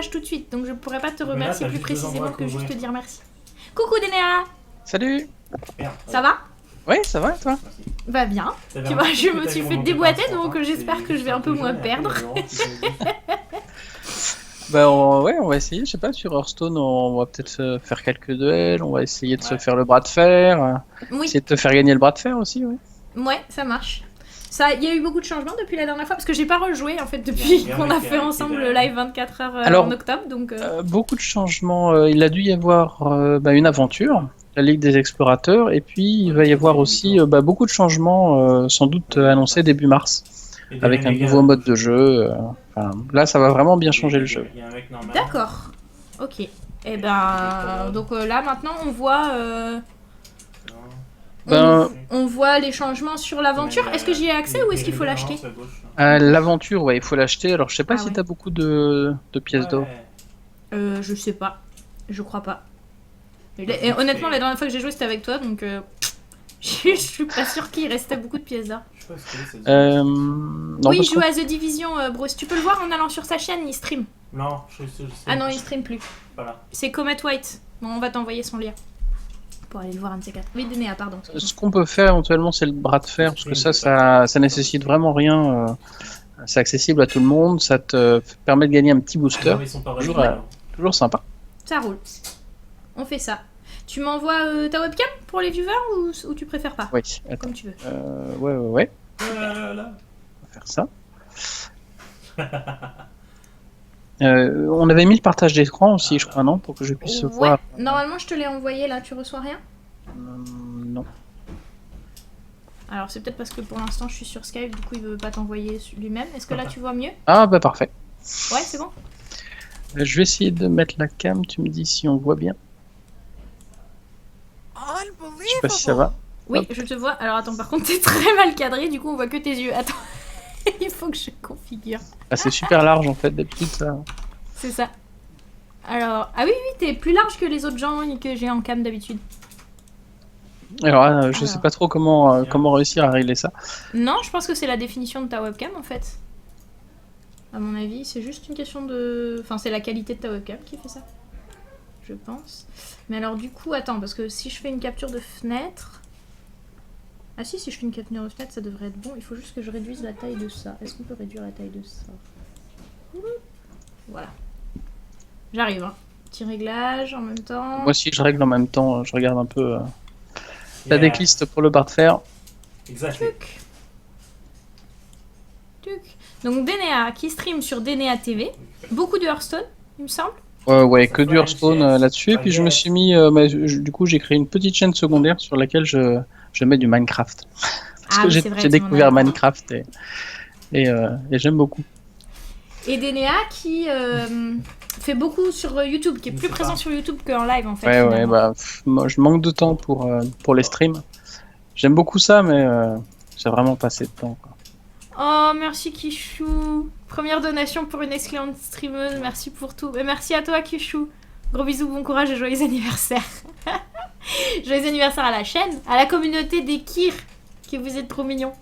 personnage tout de suite, donc je pourrais pas te remercier plus précisément que juste te dire merci. Coucou Dénéa. Salut. Ça va? Oui, ça va et toi? Va bien. Tu vois, je me suis fait déboîter, donc j'espère que je vais un peu moins perdre. Bah ouais, on va essayer, je sais pas, sur Hearthstone, on va peut-être faire quelques duels, on va essayer de se faire le bras de fer, Oui. essayer de te faire gagner le bras de fer aussi, oui. Ouais, ça marche. Il y a eu beaucoup de changements depuis la dernière fois, parce que j'ai pas rejoué en fait depuis qu'on a fait ensemble le live 24 heures Alors, en octobre, donc... beaucoup de changements, il a dû y avoir une aventure, la Ligue des Explorateurs, et puis il va y avoir aussi beaucoup de changements, sans doute annoncés début mars, avec un nouveau mode de jeu. Là, ça va vraiment bien changer le jeu. D'accord. Ok. Et ben, donc là maintenant on voit... on voit les changements sur l'aventure. Est-ce que j'y ai accès ou est-ce qu'il faut l'acheter? L'aventure, ouais, il faut l'acheter. Alors, je sais pas si ouais. t'as beaucoup de pièces d'or. Je sais pas. Je crois pas. Et honnêtement, la dernière fois que j'ai joué, c'était avec toi, donc je suis pas sûre qu'il restait beaucoup de pièces d'or. Oui, il joue à The Division, Bruce. Tu peux le voir en allant sur sa chaîne, il stream. Non, je sais. Ah non, il stream plus. Voilà. C'est Comet White. Bon, on va t'envoyer son lien. Pour aller le voir un de ces quatre. Oui, Dénéa, pardon. Ce qu'on peut faire éventuellement, c'est le bras de fer, parce que ça nécessite vraiment rien. C'est accessible à tout le monde, ça te permet de gagner un petit booster. Toujours sympa. Ça roule. On fait ça. Tu m'envoies ta webcam pour les viewers ou tu préfères pas? Oui, attends. Comme tu veux. Ouais. On va faire ça. On avait mis le partage d'écran aussi, je crois, non? Pour que je puisse voir. Normalement, je te l'ai envoyé là, tu reçois rien? Non. Alors, c'est peut-être parce que pour l'instant, je suis sur Skype, du coup, il veut pas t'envoyer lui-même. Est-ce que là, tu vois mieux? Ah, bah parfait. Ouais, c'est bon? Je vais essayer de mettre la cam, tu me dis si on voit bien. Je sais pas si ça va. Oui, je te vois. Alors attends, par contre, t'es très mal cadré, du coup, on voit que tes yeux. Attends, il faut que je configure. Ah, c'est super large en fait, d'habitude ça. C'est ça. Alors, ah oui, t'es plus large que les autres gens que j'ai en cam d'habitude. Alors, je sais pas trop comment réussir à régler ça. Non, je pense que c'est la définition de ta webcam en fait. À mon avis, c'est juste une question de... Enfin, c'est la qualité de ta webcam qui fait ça. Je pense. Mais alors du coup, attends, parce que si je fais une capture de fenêtre... Ah si je fais une capture de fenêtre, ça devrait être bon. Il faut juste que je réduise la taille de ça. Est-ce qu'on peut réduire la taille de ça? Voilà. J'arrive, hein. Petit réglage en même temps. Moi aussi, je règle en même temps. Je regarde un peu la decklist pour le bar de fer. Exactement. Donc Dénéa qui stream sur Dénéa TV. Beaucoup de Hearthstone, il me semble. Ouais, que du Hearthstone là-dessus. Et puis je me suis mis... du coup, j'ai créé une petite chaîne secondaire sur laquelle je mets du Minecraft. Parce que j'ai découvert Minecraft et j'aime beaucoup. Et Dénéa qui fait beaucoup sur YouTube, qui est plus présent sur YouTube qu'en live en fait. Ouais, bah moi je manque de temps pour les streams. J'aime beaucoup ça, mais j'ai vraiment pas assez de temps, quoi. Oh, merci Kichou. Première donation pour une excellente streameuse, merci pour tout. Et merci à toi Kichou. Gros bisous, bon courage et joyeux anniversaire. Joyeux anniversaire à la chaîne, à la communauté des Kirs, que vous êtes trop mignons.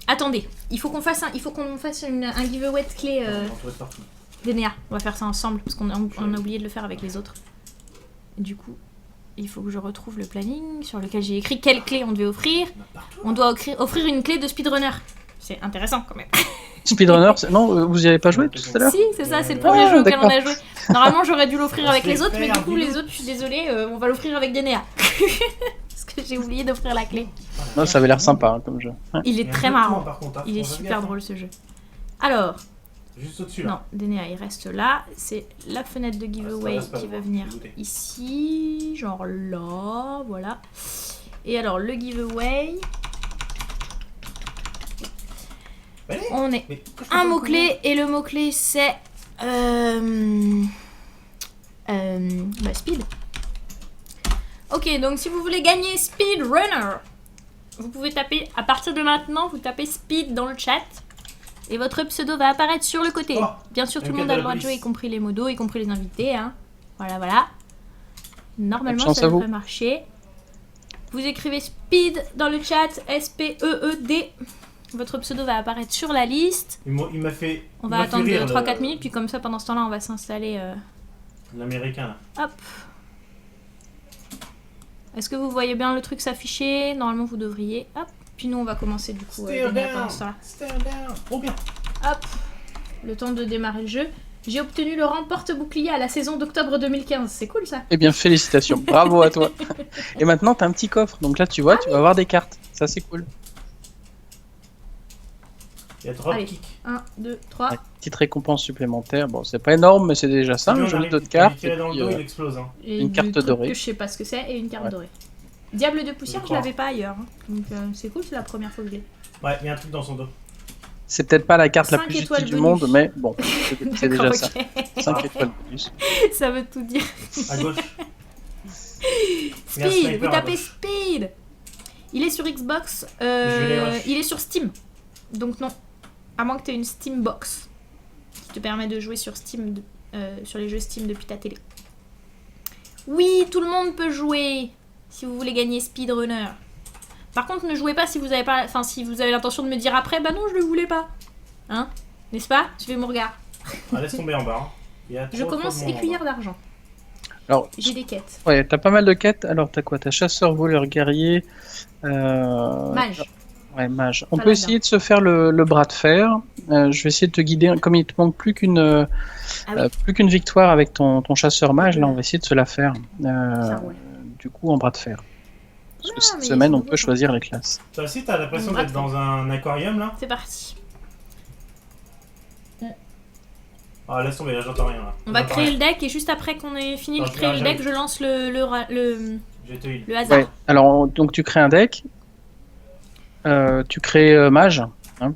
Attendez, il faut qu'on fasse un giveaway de clés. Dénéa, on va faire ça ensemble parce qu'on a oublié de le faire avec les autres. Du coup, il faut que je retrouve le planning sur lequel j'ai écrit quelle clé on devait offrir. On doit offrir une clé de speedrunner. C'est intéressant quand même. Speedrunner, non, vous y avez pas joué tout à l'heure? Si, c'est ça, c'est le premier jeu auquel on a joué. Normalement, j'aurais dû l'offrir avec les autres, mais du coup, les autres, je suis désolée, on va l'offrir avec Dénéa. Parce que j'ai oublié d'offrir la clé. Non, ça avait l'air sympa comme jeu. Ouais. Il est très marrant. Il est super drôle ce jeu. Alors. Juste au-dessus là. Non, Dénéa, il reste là. C'est la fenêtre de giveaway qui va venir ici. Genre là, voilà. Et alors, le giveaway. On est un mot-clé et le mot-clé c'est speed. Ok, donc si vous voulez gagner Speedrunner, vous pouvez taper, à partir de maintenant, vous tapez speed dans le chat et votre pseudo va apparaître sur le côté. Bien sûr, tout le monde a le droit de jouer, y compris les modos, y compris les invités. Hein. Voilà. Normalement, ça devrait marcher. Vous écrivez speed dans le chat, S-P-E-E-D. Votre pseudo va apparaître sur la liste. Il m'a fait. On il va m'a attendre fait rire, 3-4 minutes, puis comme ça, pendant ce temps-là, on va s'installer. L'américain là. Hop. Est-ce que vous voyez bien le truc s'afficher? Normalement, vous devriez. Hop. Puis nous, on va commencer du coup. Stare pendant down. ce temps-là. Stare down. Trop bien. Hop. Le temps de démarrer le jeu. J'ai obtenu le rang porte-bouclier à la saison d'octobre 2015. C'est cool ça. Eh bien, félicitations. Bravo à toi. Et maintenant, t'as un petit coffre. Donc là, tu vois, tu vas avoir des cartes. Ça, c'est cool. Il y a drop Allez. kick. 1, 2, 3. Ouais, petite récompense supplémentaire. Bon, c'est pas énorme, mais c'est déjà ça. Lui, Un on joli arrive, dos de il cartes. tire Et dans le puis, dos, il explose. Hein. Et Une du carte truc dorée. que je sais pas ce que c'est et une carte Ouais. dorée. Diable de poussière, Je je crois. l'avais pas ailleurs. Hein. Donc c'est cool, c'est la première fois que je l'ai. Ouais, il y a un truc dans son dos. c'est peut-être pas la carte la 5 plus étoiles utile du bonus. monde, mais bon, c'est déjà D'accord, ça. ok. 5 étoiles bonus. Ça veut tout dire. À gauche. Il y a un Speed, sniper vous à tapez gauche. Speed. Il est sur Xbox, Je vais les rush. il est sur Steam. Donc non. À moins que tu aies une Steam Box qui te permet de jouer sur Steam, sur les jeux Steam depuis ta télé. Oui, tout le monde peut jouer si vous voulez gagner Speedrunner. Par contre, ne jouez pas si vous avez pas, enfin si vous avez l'intention de me dire après, bah non, je le voulais pas. Hein? N'est-ce pas? Je vais mon regard. Ah, laisse tomber en bas. Hein. Il y a Je trop commence de monde en écuyère bas. d'argent. Alors, J'ai des quêtes. ouais, t'as pas mal de quêtes. Alors, t'as quoi? T'as chasseur, voleur, guerrier. Mage. Ouais, mage. On Paladin. peut essayer de se faire le bras de fer. Je vais essayer de te guider. Comme il te manque Ah oui. plus qu'une victoire avec ton chasseur mage, là, on va essayer de se la faire. Ça roule. Du coup, en bras de fer. Parce que Ah, cette mais semaine, c'est on nouveau, peut ça. choisir les classes. Toi aussi, t'as l'impression On va d'être dans un aquarium là? C'est parti. Ah, laisse tomber, là j'entends rien. Là. On va J'entends créer rien. le deck et juste après qu'on ait fini de Attends, créer le j'arrive. deck, je lance Je te heal. le hasard. Ouais. Alors, donc tu crées un deck. Tu crées mage, hein,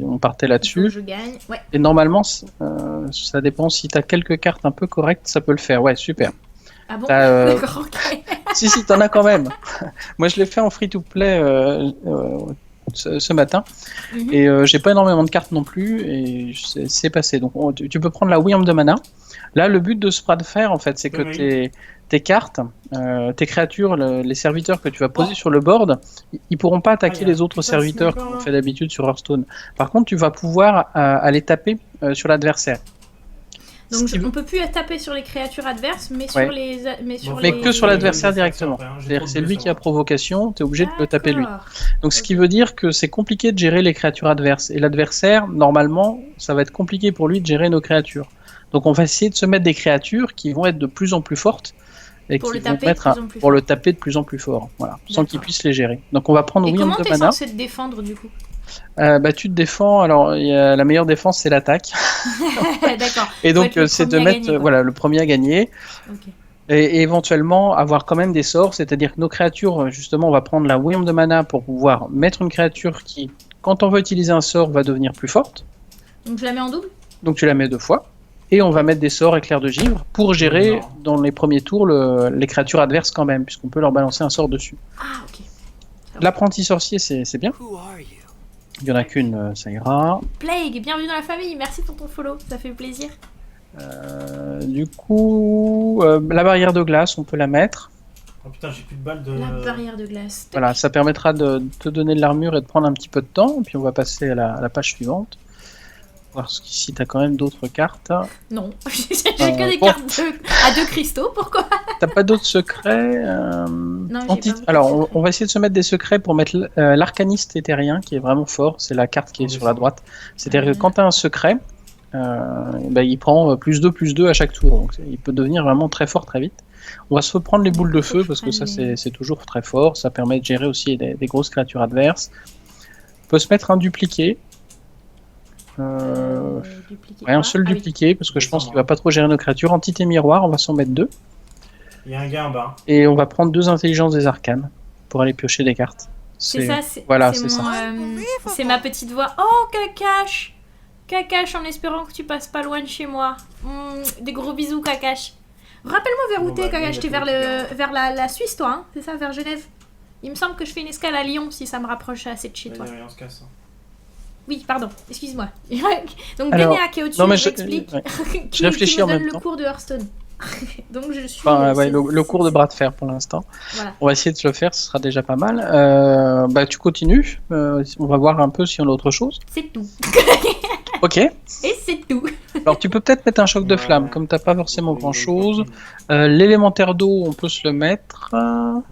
on partait Il faut que là-dessus. je gagne. Ouais. Et normalement, ça dépend si t'as quelques cartes un peu correctes, ça peut le faire. Ouais, super. Ah bon? T'as, D'accord, ok. si, t'en as quand même. Moi, je l'ai fait en free-to-play ce matin. Mhm. Et j'ai pas énormément de cartes non plus. Et c'est passé. Donc, tu peux prendre la Wyrm de mana. Là, le but de ce bras de fer, en fait, c'est que Oui. tes cartes, tes créatures, les serviteurs que tu vas poser sur le board, ils pourront pas attaquer il y a les autres un putain de serviteurs sniper, comme on là. fait d'habitude sur Hearthstone. Par contre, tu vas pouvoir aller taper sur l'adversaire. Donc Ce qui veut- on peut plus taper sur les créatures adverses, mais Ouais. sur les. Mais sur Bon, Mais les... que sur l'adversaire les- directement. après, hein, j'ai C'est-à-dire trop que de c'est lui bleu qui sur a moi. provocation, tu es obligé de le taper lui. D'accord. Donc ce Ok. qui veut dire que c'est compliqué de gérer les créatures adverses. Et l'adversaire, normalement, ça va être compliqué pour lui de gérer nos créatures. Donc on va essayer de se mettre des créatures qui vont être de plus en plus fortes et Pour qui le vont taper de mettre plus en plus pour le fort. taper de plus en plus fort, voilà, sans qu'il D'accord. puisse les gérer. Donc on va prendre Et Wyrm comment de t'es mana. censé te défendre du coup? Bah tu te défends. Alors la meilleure défense c'est l'attaque. D'accord. Et Faut donc être le c'est de premier à mettre gagner, quoi. voilà le premier à gagner. Ok. Et éventuellement avoir quand même des sorts, c'est-à-dire que nos créatures, justement, on va prendre la Wyrm de mana pour pouvoir mettre une créature qui, quand on veut utiliser un sort, va devenir plus forte. Donc je la mets en double? Donc tu la mets 2 fois. Et on va mettre des sorts éclairs de givre pour gérer Non. dans les premiers tours les créatures adverses quand même, puisqu'on peut leur balancer un sort dessus. Ah ok. L'apprenti sorcier, c'est bien. Who are you? Il y en a qu'une, ça ira. Plague, bienvenue dans la famille, merci pour ton follow, ça fait plaisir. Du coup, la barrière de glace, on peut la mettre. Oh putain, j'ai plus de balles de. La barrière de glace. Voilà, ça permettra de te donner de l'armure et de prendre un petit peu de temps. Et puis on va passer à la page suivante. Voir si tu as quand même d'autres cartes. Non, j'ai que des bon. cartes à 2 cristaux, pourquoi? T'as pas d'autres secrets j'ai pas beaucoup de Alors, secrets. on va essayer de se mettre des secrets pour mettre l'arcaniste éthérien, qui est vraiment fort. C'est la carte qui est sur la droite. C'est-à-dire que quand tu as un secret, il prend plus 2 à chaque tour. Donc, il peut devenir vraiment très fort très vite. On va se reprendre les boules de Faut que feu, je parce que ça, prenne les- c'est toujours très fort. Ça permet de gérer aussi des grosses créatures adverses. On peut se mettre un dupliqué. Dupliquer Ouais, un quoi? seul Ah oui. dupliqué, parce que je pense qu'il va pas trop gérer nos créatures. Entité miroir, on va s'en mettre 2. Il y a un gars en bas. Et on va prendre 2 intelligences des arcanes pour aller piocher des cartes. C'est ça, c'est voilà, c'est c'est mon, ça. c'est ma petite voix. Oh, Kakash! Kakash, en espérant que tu passes pas loin de chez moi. Des gros bisous, Kakash. Rappelle-moi vers où Bon, t'es, bah, Kakash. il T'es a vers, tout vers la Suisse, toi, hein? C'est ça, vers Genève? Il me semble que je fais une escale à Lyon si ça me rapproche assez de chez toi. Vas-y, on se casse. Oui, pardon, excuse-moi. Donc, Alors, Généa qui est au-dessus, non, mais j'explique. ouais. qui réfléchis me en donne même le temps. cours de Hearthstone. Donc je suis. Enfin, ouais, c'est- le cours de bras de fer pour l'instant. Voilà. On va essayer de se le faire, ce sera déjà pas mal. Bah, tu continues. On va voir un peu si on a autre chose. C'est tout. Ok. Et c'est tout. Alors, tu peux peut-être mettre un choc de flamme, comme t'as pas forcément grand chose. L'élémentaire d'eau, on peut se le mettre. Un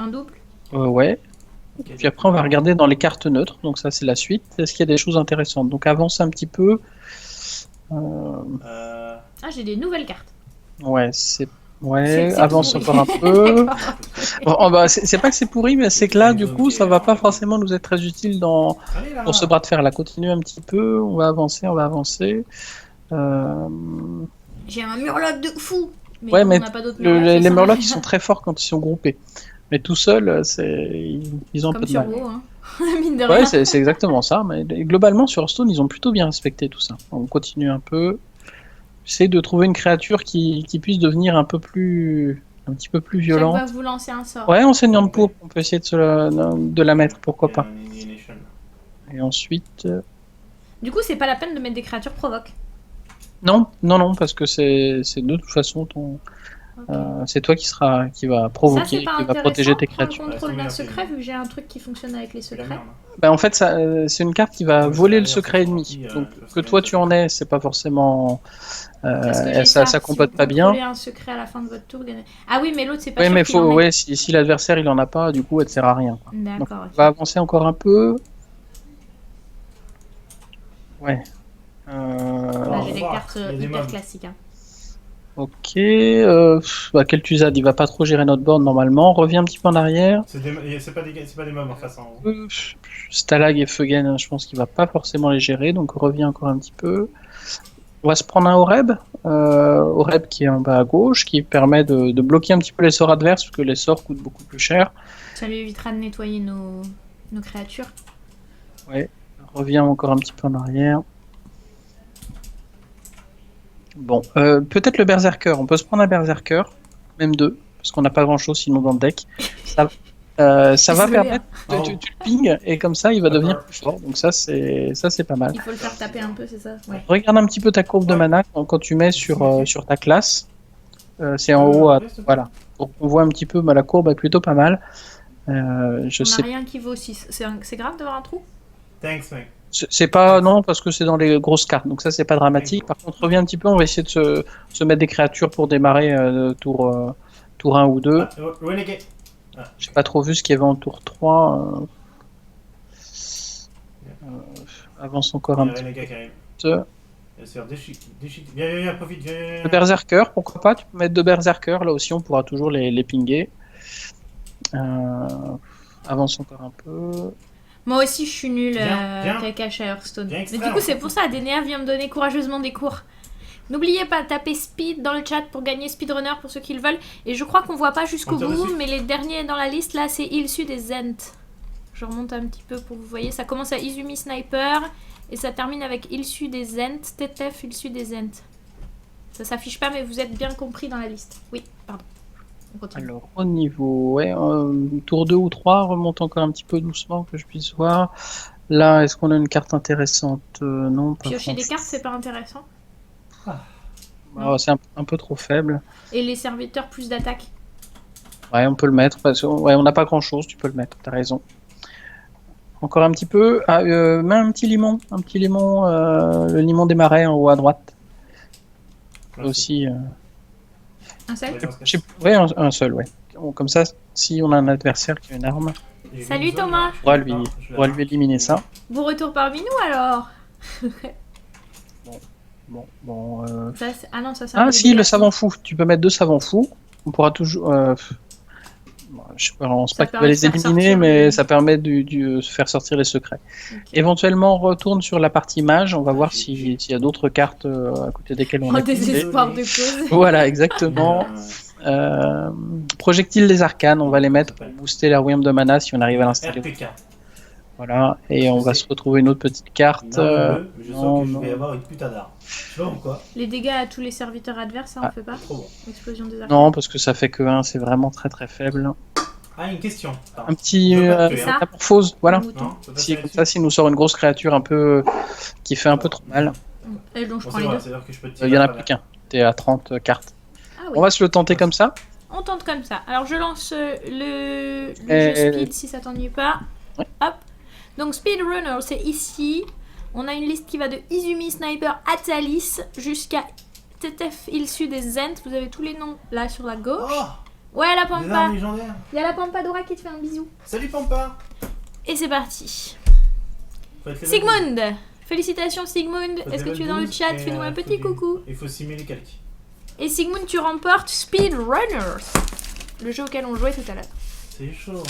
double. Ouais. Puis après, on va regarder dans les cartes neutres. Donc, ça, c'est la suite. Est-ce qu'il y a des choses intéressantes? Donc, avance un petit peu. Ah, j'ai des nouvelles cartes. Ouais, Ouais, C'est avance pourri. encore un peu. D'accord. Bon, bah, c'est pas que c'est pourri, mais c'est que là, du coup, ça va pas forcément nous être très utile dans ce bras de fer là. Continue un petit peu, on va avancer, on va avancer. J'ai un murloc de fou. Mais Ouais, comme mais on n'a pas d'autres murlocs, ça les sert à murlocs, rien. ils sont très forts quand ils sont groupés. Mais tout seuls, ils ont un Comme peu de sur mal. WoW, hein. Mine de Ouais, rien. c'est exactement ça. Mais globalement, sur Hearthstone, ils ont plutôt bien respecté tout ça. On continue un peu. J'essaie de trouver une créature qui puisse devenir un petit peu plus Chaque violente. fois que vous lancez un sort. Ouais, enseignante pour, on peut essayer de la mettre, pourquoi pas. Et ensuite... Du coup, c'est pas la peine de mettre des créatures provoque. Non, parce que c'est de toute façon Ok. c'est toi qui va Ça, provoquer, c'est pas qui va protéger tes intéressant pour créatures. le contrôle d'un Ouais, secret, vu que j'ai un truc qui fonctionne avec les secrets. Bah, en fait, c'est une carte qui va Ouais, mais voler ça le veut dire secret que c'est ennemi. gentil, Donc parce que que toi bien tu en aies, c'est pas forcément... Parce que j'ai ça ça compote si pas vous bien. contrôlez un secret à la fin de votre tour. Ah oui, mais l'autre, c'est pas Ouais, sûr mais qu'il en ait. ouais, si l'adversaire il en a pas, du coup, elle te sert à rien, quoi. Donc, D'accord, on va ok. avancer encore un peu. Ouais. Là, j'ai des revoir. cartes Il y a des hyper mobs. classiques. Hein. Ok. Bah, Kel'Thuzad, il va pas trop gérer notre board normalement. Reviens un petit peu en arrière. C'est pas des mobs en face en haut. Stalag et Feugen, je pense qu'il va pas forcément les gérer, donc reviens encore un petit peu. On va se prendre un Oreb. Oreb qui est en bas à gauche, qui permet de bloquer un petit peu les sorts adverses, parce que les sorts coûtent beaucoup plus cher. Ça lui évitera de nettoyer nos créatures. Ouais. Reviens encore un petit peu en arrière. Bon, peut-être le Berserker. On peut se prendre un Berserker, même deux, parce qu'on n'a pas grand-chose sinon dans le deck. Ça va Désolée, permettre, hein. tu le ping, et comme ça, il va D'accord. devenir plus fort. Donc ça, c'est pas mal. Il faut le faire taper un peu, c'est ça? Ouais. Regarde un petit peu ta courbe de Ouais. mana quand tu mets sur ta classe. C'est en haut, voilà. Donc on voit un petit peu, bah, la courbe est plutôt pas mal. Je On sais, n'a rien qui vaut 6. C'est grave d'avoir un trou? Thanks, mec. c'est pas non parce que c'est dans les grosses cartes, donc ça c'est pas dramatique. Par contre, reviens un petit peu, on va essayer de se mettre des créatures pour démarrer tour 1 ou 2. Renegade. J'ai pas trop vu ce qu'il y avait en tour 3. Avance encore un Il y a petit Renegade qui arrive. peu. Il va se faire déchiqueter. Viens, profite, viens. Le Berserker, pourquoi pas? Tu peux mettre deux Berserker, là aussi on pourra toujours les pinguer. Avance encore un peu. Moi aussi, je suis nulle Viens. cacache à Hearthstone. Viens Mais extraire, du coup, en c'est fait. pour ça, Dénéa vient me donner courageusement des cours. N'oubliez pas de taper speed dans le chat pour gagner speedrunner pour ceux qui le veulent. Et je crois qu'on voit pas jusqu'au On tire bout, dessus. mais les derniers dans la liste là, c'est Ilsu des Zent. Je remonte un petit peu pour que vous voyez. Ça commence à Izumi Sniper et ça termine avec Ilsu des Zent, Tetef, Ilsu des Zent. Ça s'affiche pas, mais vous êtes bien compris dans la liste. Oui, pardon. On continue. Alors, au niveau, ouais, tour 2 ou 3, remonte encore un petit peu doucement que je puisse voir. Là, est-ce qu'on a une carte intéressante? Non, pas Piocher des franchement. cartes, c'est pas intéressant. C'est un peu trop faible. Et les serviteurs, plus d'attaque. Ouais, on peut le mettre. Parce que, ouais, on n'a pas grand-chose, tu peux le mettre, t'as raison. Encore un petit peu. Ah, mets un petit limon. Le limon des marais en haut à droite. Merci. Aussi. Un seul? Ouais, un seul, ouais. Comme ça, si on a un adversaire qui a une arme, Salut, Thomas. on pourra lui éliminer ça. Bon retour parmi nous alors. Bon. Ah non, ça Ah si, le savant fou. Tu peux mettre deux savants fous. On pourra toujours... je pense Ça pas qu'il va permet les de faire éliminer, sortir mais les- ça permet de faire sortir les secrets. Ok. Éventuellement, on retourne sur la partie mage. On va voir s'il y a d'autres cartes à côté desquelles on Oh, a désespoir de cause. Voilà, exactement. Projectiles des arcanes, on va les mettre pour booster la Wyrm de mana si on arrive à l'installer. RPK. Voilà, et on va se retrouver une autre petite carte. Non, je non, sens que je non. vais avoir une putain d'arme. Je sais pas pourquoi. Les dégâts à tous les serviteurs adverses, ça on Ah. fait pas? Trop bon. Explosion des arcanes. Non, parce que ça fait que 1, c'est vraiment très très faible. Ah, une question. Un petit Je veux pas te tuer, Ça hein. métamorphose, voilà. Un mouton. Non, faut pas Si, tirer comme dessus. ça, s'il nous sort une grosse créature un peu qui fait un peu trop mal. Et donc je Bon, prends c'est les vrai, deux. c'est-à-dire que je peux te Il tirer y en à a travers. plus qu'un. t'es à 30 cartes. Ah oui. On va se le tenter comme ça. On tente comme ça. Alors je lance le Et- jeu speed si ça t'ennuie pas. Ouais. Hop. Donc speedrunner, c'est ici. On a une liste qui va de Izumi, Sniper, Atalis jusqu'à TTF Ilsu des Zent. Vous avez tous les noms là sur la gauche. Oh, Ouais, la des Pampa. armes légendaires. Il y a la Pampadora qui te fait un bisou. Salut Pampa. Et c'est parti. Faut être level 12. Sigmund. Félicitations Sigmund. Faut être Est-ce que level tu es dans le 12 chat? et, Fais-nous un faut petit du- coucou. Il faut simuler les calques. Et Sigmund, tu remportes Speedrunners. Le jeu auquel on jouait tout à l'heure. C'est chaud.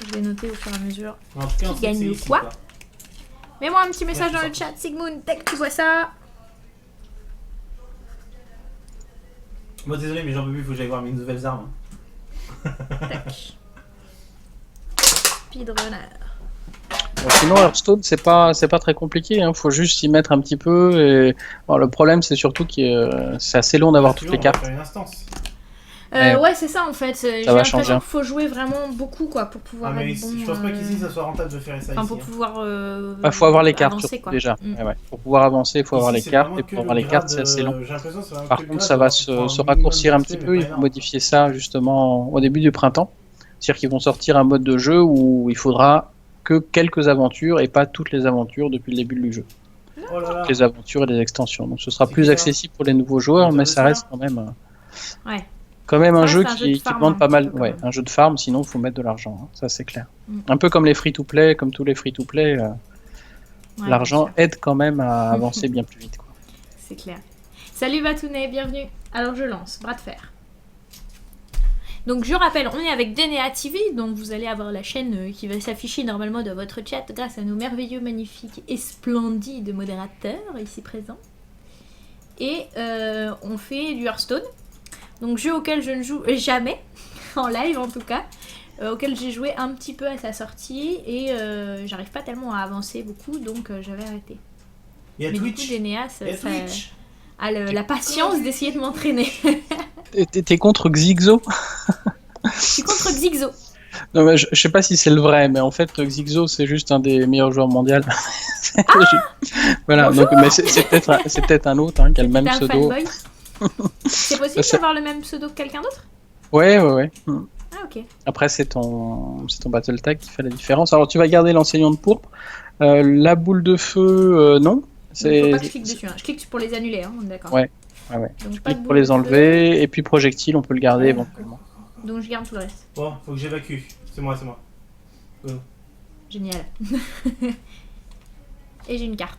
Je vais noter au fur et à mesure. En tout cas, on Qui sait que gagne c'est le ici, quoi Mets-moi un petit message Ouais, dans le c'est chat, Sigmund, dès que tu vois ça. Moi désolé, mais j'en peux plus, il faut que j'aille voir mes nouvelles armes. Tac. Speedrunner. Bon, sinon, Hearthstone, c'est pas très compliqué. Hein. Faut juste s'y mettre un petit peu. Et bon, le problème, c'est surtout que c'est assez long d'avoir toutes les On va cartes. faire une instance. Ouais, c'est ça en fait. J'ai va l'impression changer. qu'il faut jouer vraiment beaucoup quoi pour pouvoir Ah, mais être bon. je pense pas qu'ici ça soit rentable de faire ça Enfin, ici. pour hein. pouvoir. Faut avoir les cartes avancer, surtout, quoi. déjà. Mm. Ouais. Pour pouvoir avancer, il faut avoir Ici, les c'est cartes. vraiment Et que pour avoir le les cartes, grade, c'est assez long. j'ai l'impression que c'est vraiment Par que le contre, grade, ça va alors tu prends un se minimum raccourcir un d'XP, petit mais peu. pas Ils vont énorme. modifier ça justement au début du printemps. C'est-à-dire qu'ils vont sortir un mode de jeu où il faudra que quelques aventures et pas toutes les aventures depuis le début du jeu. Oh là là. Toutes les aventures et les extensions. Donc ce sera C'est plus qui, ça accessible pour les nouveaux joueurs, mais ça reste Intéressant. quand même un Ça jeu reste un jeu de qui farm, demande un pas petit mal. peu, quand Ouais, même. un jeu de farm, sinon il faut mettre de l'argent. Hein, ça c'est clair. Mm. Un peu comme les free-to-play, comme tous les free-to-play, Ouais, l'argent bien sûr. aide quand même à avancer bien plus vite. Quoi. C'est clair. Salut Batounet, bienvenue. Alors je lance, bras de fer. Donc je rappelle, on est avec DNA TV, donc vous allez avoir la chaîne qui va s'afficher normalement dans votre chat grâce à nos merveilleux, magnifiques et splendides modérateurs ici présents. Et on fait du Hearthstone, donc jeu auquel je ne joue jamais, en live en tout cas, auquel j'ai joué un petit peu à sa sortie et j'arrive pas tellement à avancer beaucoup, donc j'avais arrêté. Il y a Mais Twitch. du coup, DNA, Il y a ça Twitch. a la patience d'essayer de m'entraîner. T'es contre Xixo? Je suis contre Xixo. Non, mais je sais pas si c'est le vrai, mais en fait, Xixo, c'est juste un des meilleurs joueurs mondiaux. Voilà, Bonjour. donc, mais c'est peut-être un autre hein, qui a le même T'es un pseudo. fanboy. C'est possible Ça- d'avoir le même pseudo que quelqu'un d'autre? Ouais. Ah ok. Après, c'est ton battle tag qui fait la différence. Alors, tu vas garder l'enseignant de pourpre. La boule de feu, non. Donc, faut pas que je clique dessus. Hein. Je clique pour les annuler, hein, on est d'accord. Ouais. Donc, Tu pas de cliques pour boule les de feu. enlever, et puis projectile, on peut le garder éventuellement. Donc je garde tout le reste. Bon, faut que j'évacue. C'est moi. Génial. Et j'ai une carte.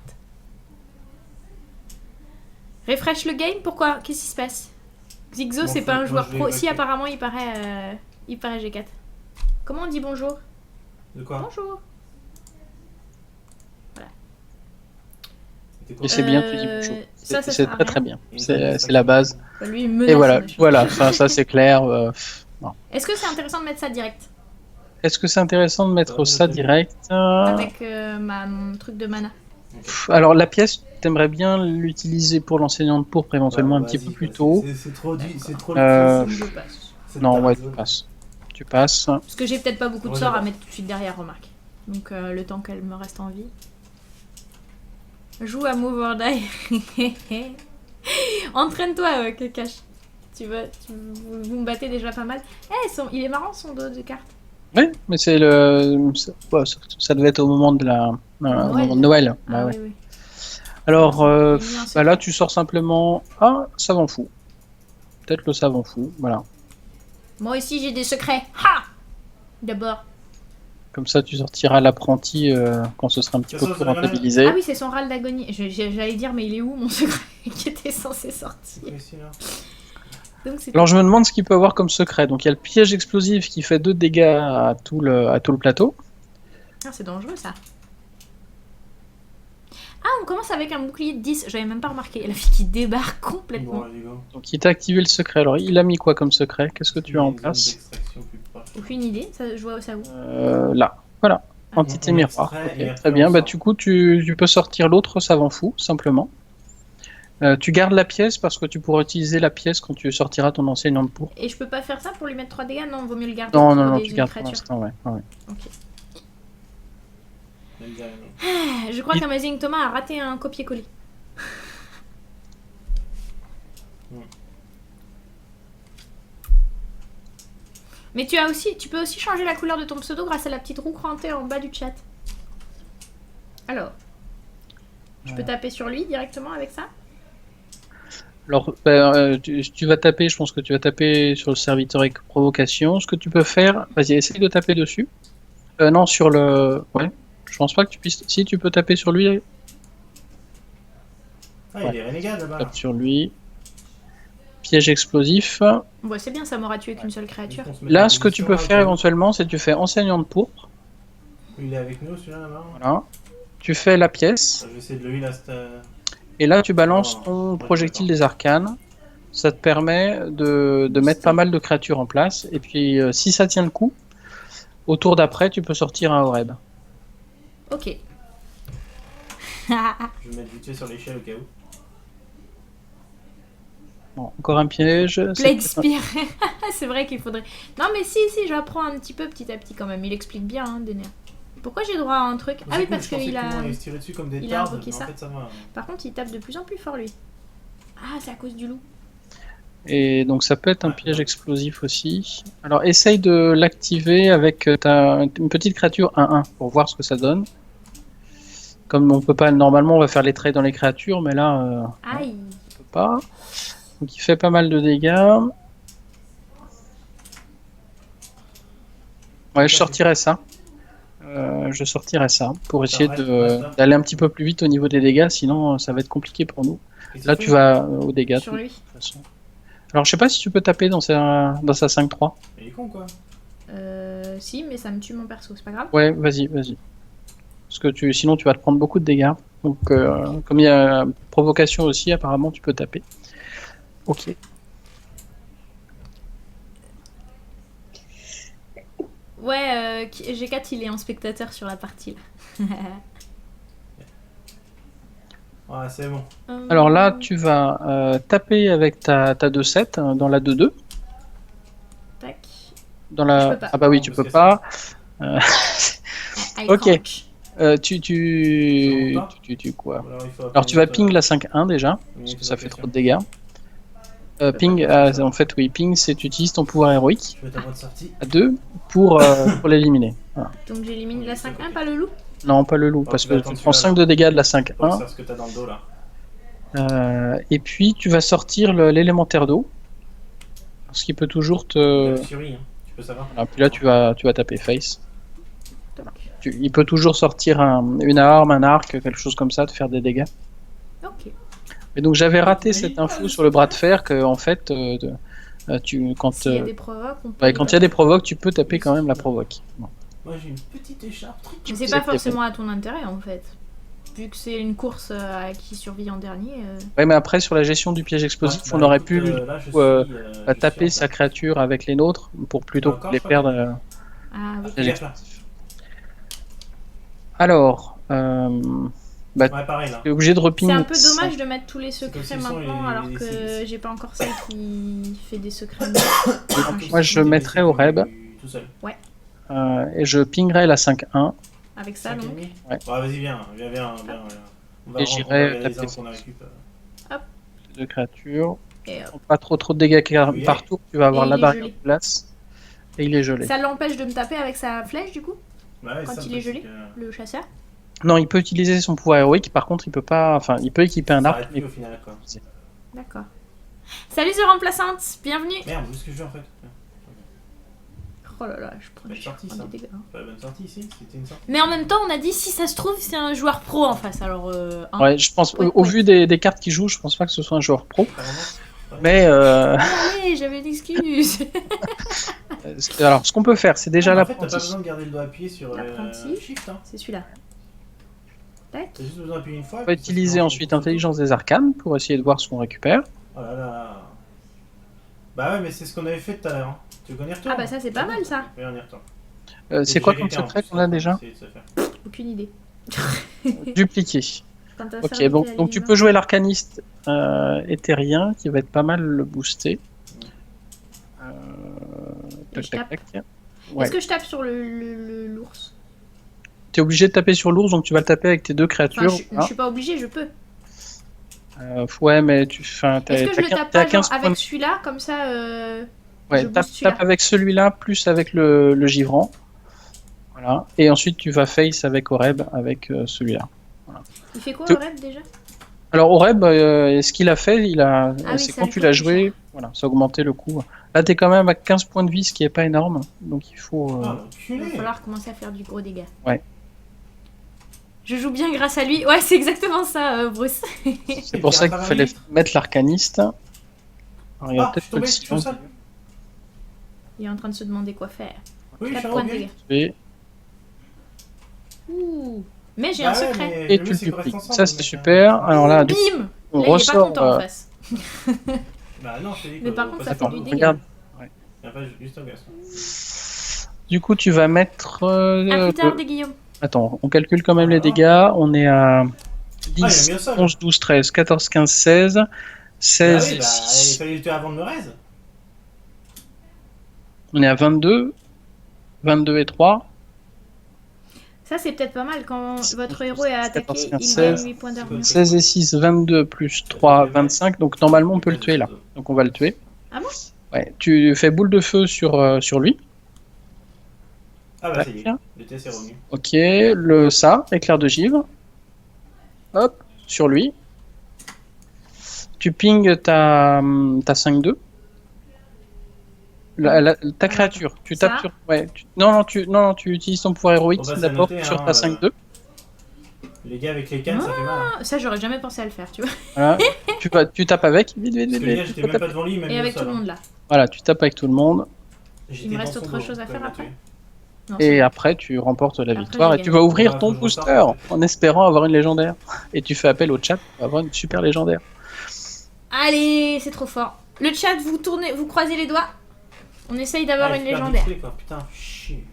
Refresh le game, pourquoi? Qu'est-ce qui se passe? Xixo, Bon, c'est faut- pas un moi, joueur je vais pro. Si, évacuer. apparemment, il paraît G4. Comment on dit bonjour? De quoi? Bonjour. C'était quoi Et c'est bien, tu dis bonjour. Ça C'est sert à très très rien. bien. C'est la base. Bah, lui, il menace Et voilà, son échec. voilà. Ça c'est clair. Non. Est-ce que c'est intéressant de mettre ça direct? Est-ce que c'est intéressant de mettre ça direct Avec mon truc de mana. Alors la pièce, t'aimerais bien l'utiliser pour l'enseignant de pourpre éventuellement un Bah, petit vas-y, peu plus vas-y. tôt. C'est trop dit, c'est trop Euh, Je passe. c'est Non, ta ouais, tu zone. passes. Tu passes. Parce que j'ai peut-être pas beaucoup de Ouais, sorts à d'accord. mettre tout de suite derrière, remarque. Donc le temps qu'elle me reste en vie. Joue à Move or Die. Entraîne-toi, Kakash. Vous me battez déjà pas mal. Il est marrant son dos de carte. Oui, mais c'est ça devait être au moment de au moment de Noël. Bah Ah ouais. oui. Alors Il y a un secret. là, tu sors simplement un savant fou. Peut-être le savant fou, voilà. Moi aussi j'ai des secrets. Ha! D'abord. Comme ça, tu sortiras l'apprenti quand ce sera un petit Ça, peu ça, plus ça, rentabilisé. Ah oui, c'est son râle d'agonie. J'allais dire, mais il est où mon secret qui était censé sortir? Oui, si, là. Donc c'est Alors je me demande ce qu'il peut avoir comme secret. Donc il y a le piège explosif qui fait 2 dégâts à tout le plateau. Ah, c'est dangereux ça. Ah, on commence avec un bouclier de 10. J'avais même pas remarqué. La fille qui débarque complètement. Bon, allez, go. Donc il t'a activé le secret. Alors il a mis quoi comme secret? Qu'est-ce que tu as en Une zone place? d'extraction plus proche. Aucune idée. Ça, je vois ça où. Là, voilà. Ah, Entité on miroir. extrait Ok, et après, très bien. on Bah sort. du coup tu peux sortir l'autre savant fou simplement. Tu gardes la pièce parce que tu pourras utiliser la pièce quand tu sortiras ton enseignant de pourpre. Et je peux pas faire ça pour lui mettre 3 dégâts? Non, vaut mieux le garder Non, pour non, non, des tu gardes pour créatures. l'instant, ouais. Ok. Même derrière. Je crois qu'Amazing Thomas a raté un copier-coller. Mais tu peux aussi changer la couleur de ton pseudo grâce à la petite roue crantée en bas du chat. Alors, je peux taper sur lui directement avec ça? Alors, tu vas taper, je pense que tu vas taper sur le serviteur avec provocation. Ce que tu peux faire, vas-y, essaye de taper dessus. Non, sur le... Ouais, je pense pas que tu puisses... Si, tu peux taper sur lui. Ah, il y a des renégades là-bas. Tape sur lui. Piège explosif. Bon, c'est bien, ça m'aura tué qu'une seule créature. Là, ce que tu peux faire éventuellement, c'est que tu fais enseignant de pourpre. Il est avec nous, celui-là, là-bas. Voilà. Tu fais la pièce. Je vais essayer de le heal à cette... Et là, tu balances ton projectile des arcanes. Ça te permet de mettre pas mal de créatures en place. Et puis, si ça tient le coup, au tour d'après, tu peux sortir un Oreb. Ok. Je vais mettre vite fait sur l'échelle au cas où. Bon, encore un piège. Blade Spear. C'est vrai qu'il faudrait... Non mais si, j'apprends un petit peu petit à petit quand même. Il explique bien, hein, Dener. Pourquoi j'ai droit à un truc? Ah oui, parce qu'il a... Il a invoqué ça. En fait, ça va. Par contre, il tape de plus en plus fort, lui. Ah, c'est à cause du loup. Et donc ça peut être un piège explosif aussi. Alors essaye de l'activer avec une petite créature 1-1 pour voir ce que ça donne. Comme on peut pas, normalement on va faire les traits dans les créatures, mais là Aïe. on peut pas. Donc il fait pas mal de dégâts. Ouais, je sortirais ça. Pour essayer d'aller un petit peu plus vite au niveau des dégâts, sinon ça va être compliqué pour nous. Là tu vas aux dégâts. Sur lui. De toute façon. Alors je sais pas si tu peux taper dans sa 5-3. Il est con quoi. Si, mais ça me tue mon perso, c'est pas grave. Ouais, vas-y. Parce que sinon tu vas te prendre beaucoup de dégâts. Donc comme il y a provocation aussi, apparemment tu peux taper. Ok. Ouais, G4 il est en spectateur sur la partie là. Ouais, c'est bon. Alors là, tu vas taper avec ta 2-7 dans la 2-2. Tac. Dans la... Je peux pas. Ah bah oui, Non, tu parce peux que pas. I Ok. can't. Tu quoi? Alors tu vas ping la 5-1 déjà, parce que ça fait trop de dégâts. Ping, en fait oui, ping c'est tu utilises ton pouvoir héroïque Je vais ta voie de sortie. à 2 pour l'éliminer. Voilà. Donc j'élimine la 5-1, pas le loup? Non, pas le loup, parce que tu prends 5 de dégâts de la 5-1. C'est ce que t'as dans le dos là. Et puis tu vas sortir l'élémentaire d'eau. Ce qui peut toujours te... Fury, hein. Tu peux savoir. Et puis là tu vas taper face. Il peut toujours sortir une arme, un arc, quelque chose comme ça, te faire des dégâts. Ok. Et donc j'avais raté cette info sur le bras de fer que en fait quand il y a des provoques, quand il y a des provoques, tu peux taper quand même la provoque. Bon. Moi j'ai une petite écharpe. Mais c'est pas forcément à ton intérêt en fait. Vu que c'est une course qui survit en dernier. Ouais, mais après sur la gestion du piège explosif, on aurait pu taper sa créature avec les nôtres pour plutôt les perdre. Ah oui. Piège explosif. Alors, ouais, pareil là. t'es obligé de reping. C'est un peu dommage de mettre tous les secrets maintenant alors que j'ai pas encore celle qui fait des secrets. Moi je mettrais au reb. Tout seul. Ouais. Et je pingerai la 5-1. Avec ça donc. Ouais. Vas-y viens. On va Et j'irai taper les qu'on récupère. Deux créatures. Et pas trop de dégâts par tour, tu vas avoir Et la il est barrière gelé. de glace. Et il est gelé. ça l'empêche de me taper avec sa flèche du coup? Ouais, Quand ça, il est gelé, que... le chasseur? Non, il peut utiliser son pouvoir héroïque, par contre il peut pas. Enfin, il peut équiper un ça arc. arrête plus au final quoi. D'accord. Salut The Remplaçante, bienvenue! Merde, où est-ce que je vais en fait? Oh là là, je prends Belle sortie, des ça. dégâts. hein. Pas la bonne sortie ici, c'était une sortie. Mais en même temps, on a dit si ça se trouve, c'est un joueur pro en face. Alors, hein. Ouais, je pense, Ouais, au ouais. vu des cartes qu'il joue, je pense pas que ce soit un joueur pro. Mais Allez, j'avais une excuse. alors, ce qu'on peut faire, c'est déjà En fait, t'as pas l'apprenti. besoin de garder le doigt appuyé sur L'apprenti. Shift. Hein. C'est celui-là. Tac. T'as juste besoin d'appuyer une fois. On va utiliser ensuite Intelligence des Arcanes pour essayer de voir ce qu'on récupère. Oh là là. Bah ouais, mais c'est ce qu'on avait fait tout à l'heure. Hein. Tu veux qu'on y retourne? Ah bah ça, c'est pas mal, ça. Oui, on y retourne. C'est quoi comme secret qu'on a déjà? Aucune idée. Dupliqué. Quand t'as Ok, servi donc à tu l'humain. peux jouer l'arcaniste éthérien qui va être pas mal le booster. Et je tape. Ouais. Est-ce que je tape sur l'ours? T'es obligé de taper sur l'ours, donc tu vas le taper avec tes deux créatures. Enfin, je suis pas obligée, je peux. Ouais, mais tu t'as Est-ce que je le tape t'as pas genre 15 points avec de... celui-là, comme ça Ouais, je tape, booste celui-là. tape avec celui-là, plus avec le givrant. Voilà. Et ensuite, tu vas face avec Oreb, avec celui-là. Il fait quoi Tu- au rep déjà? Alors Oreb, ce qu'il a fait, Ah oui, c'est ça quand lui tu coûte l'as plus joué, cher. voilà, ça a augmenté le coût. Là, t'es quand même à 15 points de vie, ce qui est pas énorme. Donc il faut... Ah, Il va l'enculé. falloir commencer à faire du gros dégâts. Ouais. Je joue bien grâce à lui. Ouais, c'est exactement ça, Bruce. C'est pour ça qu'il fallait mettre l'arcaniste. Alors, il y a Ah, je peut-être suis peu de tombé sur silence. ça. Il est en train de se demander quoi faire. Oui, je 4 suis points de revenu. dégâts. Et, Ouh. Mais j'ai Bah un ouais, secret. mais et le tu mieux, le c'est qu'on reste dupliques. ensemble, Ça, les c'est mecs, hein. super. Alors là, du coup, Bim. on Là, il est pas ressort... content en face. Bah non, je t'ai dit Mais que- par contre, ça passe fait par du là. dégât. regarde. Et après, juste au gaz. Du coup, tu vas mettre... À plus tard, des Guillaume. Attends, on calcule quand même Ah, les dégâts. On est à il a 10, mis au sol. 11, 12, 13, 14, 15, 16, Bah 16 oui, et bah, il 6. fallait le tuer avant de me raise. On est à 22, 22 et 3. Ça, c'est peut-être pas mal. Quand votre héros est attaqué, 14, il 15, gagne 16. 8 points d'armure. 16 et 6, 22 plus 3, 25. Donc normalement, on peut le tuer là. Donc on va le tuer. Ah bon? Ouais, tu fais boule de feu sur lui. Ah bah, ça y est. Tac. Le TS est revenu. Ok, ça, éclair de givre. Hop, sur lui. Tu pinges ta 5-2. Ta créature, tu Ça. tapes sur. Ouais, non, tu utilises ton pouvoir héroïque Bon, bah, c'est d'abord noté, sur hein, ta 5-2. Les gars avec les cannes, ça fait mal. Hein. Ça, j'aurais jamais pensé à le faire, tu vois. Voilà. tu tapes avec, vite, Parce que les gars, vite. j'étais même pas devant lui, même Et au avec sol, tout le hein. monde là. Voilà, tu tapes avec tout le monde. J'étais Il me dans reste son autre dos, chose à quand faire il m'a après. tué. Non, Et c'est- après, tu remportes la Après, victoire j'ai et tu gagné. vas ouvrir Ouais, ton faut que je booster reparte, en en espérant avoir une légendaire. Et tu fais appel au chat pour avoir une super légendaire. Allez, c'est trop fort. Le chat, vous croisez les doigts. On essaye d'avoir Ah, une il perd légendaire. du truc, quoi. Putain, chier.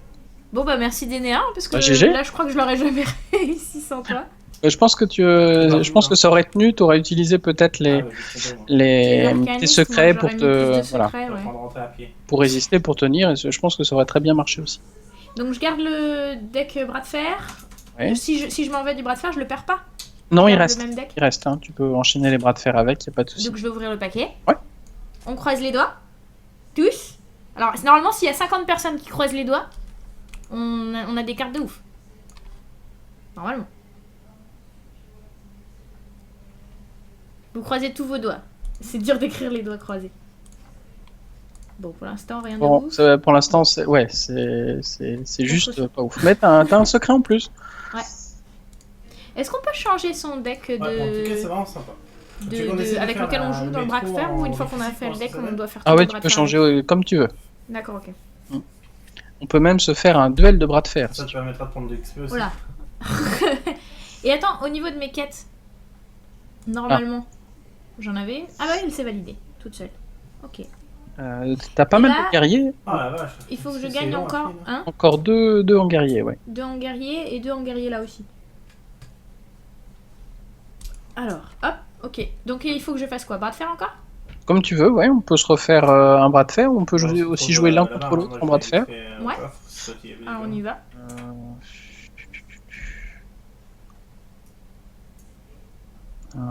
Bon bah merci Dénéa, parce que Bah, GG. là je crois que je l'aurais jamais réussi sans toi. Je pense que je pense que ça aurait tenu, tu aurais utilisé peut-être Ah, les, ouais, je suis tombé, moi. les arcanistes, tes secrets moi, pour j'aurais mis plus te de voilà, secrets, Je vais ouais. prendre rentrer à pied. pour résister, pour tenir. Et je pense que ça aurait très bien marché aussi. Donc je garde le deck bras de fer. Ouais. Si je m'en vais du bras de fer, je le perds pas. Non, Je il garde reste. le même deck. Il reste. Hein. Tu peux enchaîner les bras de fer avec, y a pas de souci. Donc je vais ouvrir le paquet. Ouais. On croise les doigts. Tous. Alors normalement s'il y a 50 personnes qui croisent les doigts, on a des cartes de ouf. Normalement. Vous croisez tous vos doigts. C'est dur d'écrire les doigts croisés. Bon, pour l'instant, rien de Bon, ouf. pour l'instant, c'est juste pas ouf. Mais t'as un secret en plus. Est-ce qu'on peut changer son deck Ouais, en tout cas, c'est vraiment sympa. Tu veux qu'on essaie de avec faire lequel on la- joue le dans le bras de métro fer ou une en fois qu'on a difficile fait le pour deck, ça on doit faire Ah tout ouais, le tu bras de peux fer changer comme tu veux. avec. D'accord, ok. On peut même se faire un duel de bras de fer. Ça te permettra de prendre de l'XP aussi. Voilà. Et attends, au niveau de mes quêtes, normalement, j'en avais. Ah bah oui, elle s'est validée, toute seule. Ok. T'as pas Et mal là- de guerriers. Ah la vache. Il faut que je C'est gagne long, encore après, un. Encore deux en guerrier, ouais. 2 en guerrier et 2 en guerrier là aussi. Alors, hop, ok. Donc il faut que je fasse quoi? Bras de fer encore? Comme tu veux, ouais. On peut se refaire un bras de fer. On peut non. jouer- Ouais, aussi c'est jouer trop l'un là-bas, contre l'autre moi, en je bras de vais fer. vite fait, Ouais. coffre, c'est toi qui es venu, Alors on y va.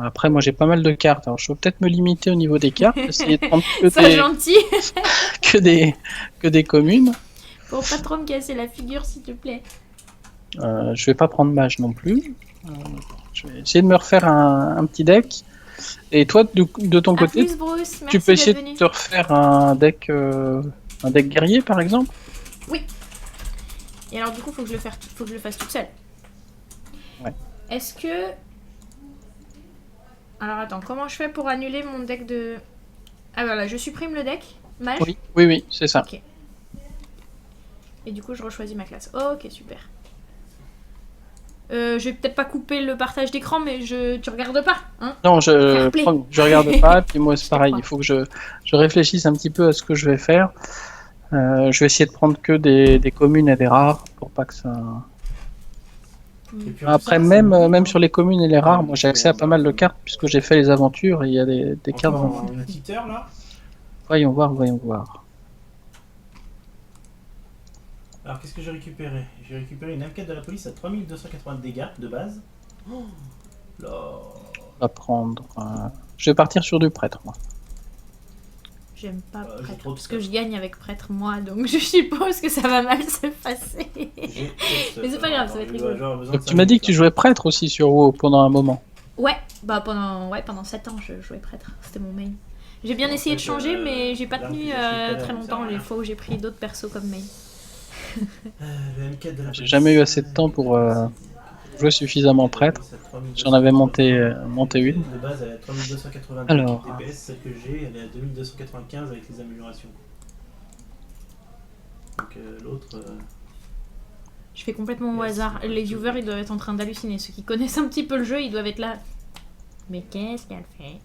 Après, moi j'ai pas mal de cartes. Alors je vais peut-être me limiter au niveau des cartes. Essayer de prendre C'est gentil. que des communes. Pour pas trop me casser la figure s'il te plaît. Je vais pas prendre mage non plus. Je vais essayer de me refaire un petit deck. Et toi, de ton À côté, plus Bruce, tu merci peux essayer d'être venu. de te refaire un deck guerrier par exemple. Et alors du coup faut que je le fasse toute seule. Ouais. Est-ce que... Alors attends, comment je fais pour annuler mon deck de... Ah voilà, je supprime le deck, mage. Oui, c'est ça. Ok. Et du coup je rechoisis ma classe. Ok, super. Je vais peut-être pas couper le partage d'écran, mais tu regardes pas, hein? Non, Fair play. je regarde pas. Puis moi, c'est Je pareil. comprends. Il faut que je réfléchisse un petit peu à ce que je vais faire. Je vais essayer de prendre que des communes et des rares pour pas que ça. Et puis, Après, ça, même, c'est- même sur les communes et les rares, moi j'ai accès à pas mal de cartes puisque j'ai fait les aventures et il y a des cartes. Encore une petite heure là. Voyons voir. Alors qu'est-ce que j'ai récupéré? J'ai récupéré une M4 de la police à 3280 de dégâts de base. Oh là, On va prendre. Je vais partir sur du prêtre, moi. J'aime pas j'ai prêtre, trop de parce que stuff. je gagne avec prêtre moi, donc je suppose que ça va mal se passer. J'ai Mais c'est pas grave, ça va être rigolo. Donc tu m'as dit que tu jouais prêtre aussi sur WoW pendant un moment. Ouais, bah pendant 7 ans je jouais prêtre, c'était mon main. J'ai bien En essayé de fait, changer, mais j'ai pas là, tenu que j'ai très fait, longtemps ça les rien. fois où j'ai pris d'autres persos comme main. Le M4 de la J'ai jamais eu assez de temps pour jouer suffisamment prêtre. J'en avais monté une. De base, elle est à 3280 Alors. DPS, celle que j'ai, elle est à 2295 avec les améliorations. Donc l'autre. Je fais complètement au hasard. Les viewers ils doivent être en train d'halluciner. Ceux qui connaissent un petit peu le jeu, ils doivent être là. Mais qu'est-ce qu'elle fait?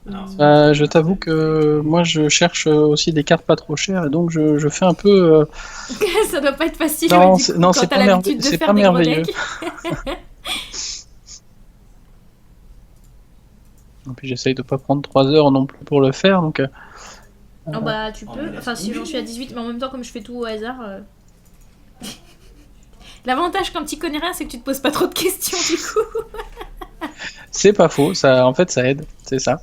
Je t'avoue que moi je cherche aussi des cartes pas trop chères et donc je fais un peu. Ça doit pas être facile Non, ouais, du c'est- coup, non, quand c'est t'as pas l'habitude de c'est faire pas des gros merveilleux. decks. Et puis j'essaye de pas prendre 3 heures non plus pour le faire donc. Oh bah tu Oh, peux, mais enfin si laisse j'en suis à 18, mais en même temps comme je fais tout au hasard... L'avantage quand tu connais rien, c'est que tu te poses pas trop de questions du coup. C'est pas faux, ça, en fait ça aide, c'est ça.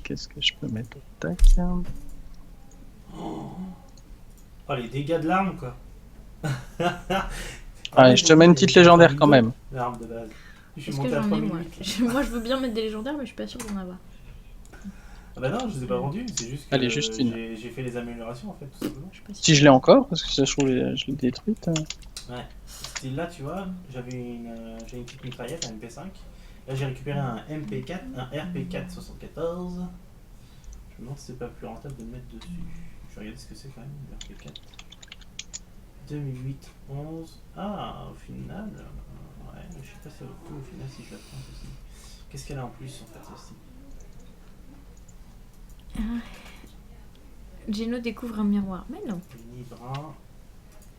Qu'est-ce que je peux mettre au tac? Oh, les dégâts de l'arme quoi. Allez, je te mets une petite légendaire quand même. L'arme de base. Je suis Est-ce que monté à j'en ai moi 3008. Moi je veux bien mettre des légendaires, mais je suis pas sûre d'en avoir. Ah bah non, je les ai pas vendus, c'est juste que Allez, juste une. j'ai fait les améliorations en fait, tout simplement. Je suis pas sûre. Si je l'ai encore, parce que ça se trouve je l'ai détruite. Ouais. Style là, tu vois, j'ai une petite mitraillette, un MP5. Là, j'ai récupéré un MP4, un RP4 74. Je me demande si c'est pas plus rentable de le mettre dessus. Je vais regarder ce que c'est quand même, le RP4. 2008, 11. Ah, au final. Ouais, je sais pas si ça vaut le coup au final si je la prends aussi. Qu'est-ce qu'elle a en plus en fait aussi? Geno découvre un miroir. Mais non. Libra.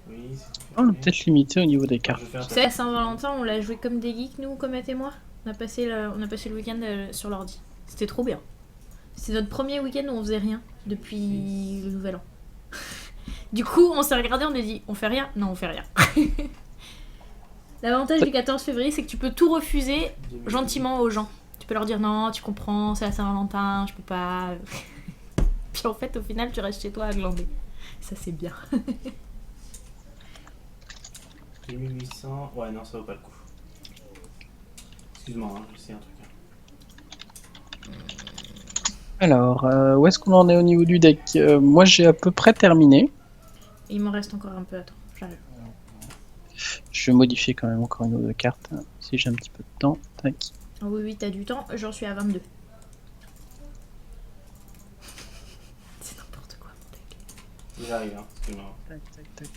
Oui, c'est On est peut-être limité au niveau des cartes. Je vais faire un Tu sais, à Saint-Valentin, on l'a joué comme des geeks, nous, Comet et moi. On a passé le week-end sur l'ordi. C'était trop bien. C'était notre premier week-end où on faisait rien depuis le nouvel an. Du coup, on s'est regardé, on a dit on fait rien? Non, on fait rien. L'avantage du 14 février, c'est que tu peux tout refuser gentiment aux gens. Tu peux leur dire non, tu comprends, c'est la Saint-Valentin, je peux pas. Puis en fait, au final, tu restes chez toi à glander. Ça, c'est bien. 2800. Ouais, non, ça vaut pas le coup. Excuse-moi, hein, j'essaie un truc. Alors, où est-ce qu'on en est au niveau du deck? Moi j'ai à peu près terminé. Il m'en reste encore un peu, attends, j'arrive. Je vais modifier quand même encore une ou deux cartes, si j'ai un petit peu de temps. Tac. Oh oui, oui, t'as du temps, j'en suis à 22. C'est n'importe quoi, mon deck. J'arrive, hein, excuse-moi. Tac, tac, tac.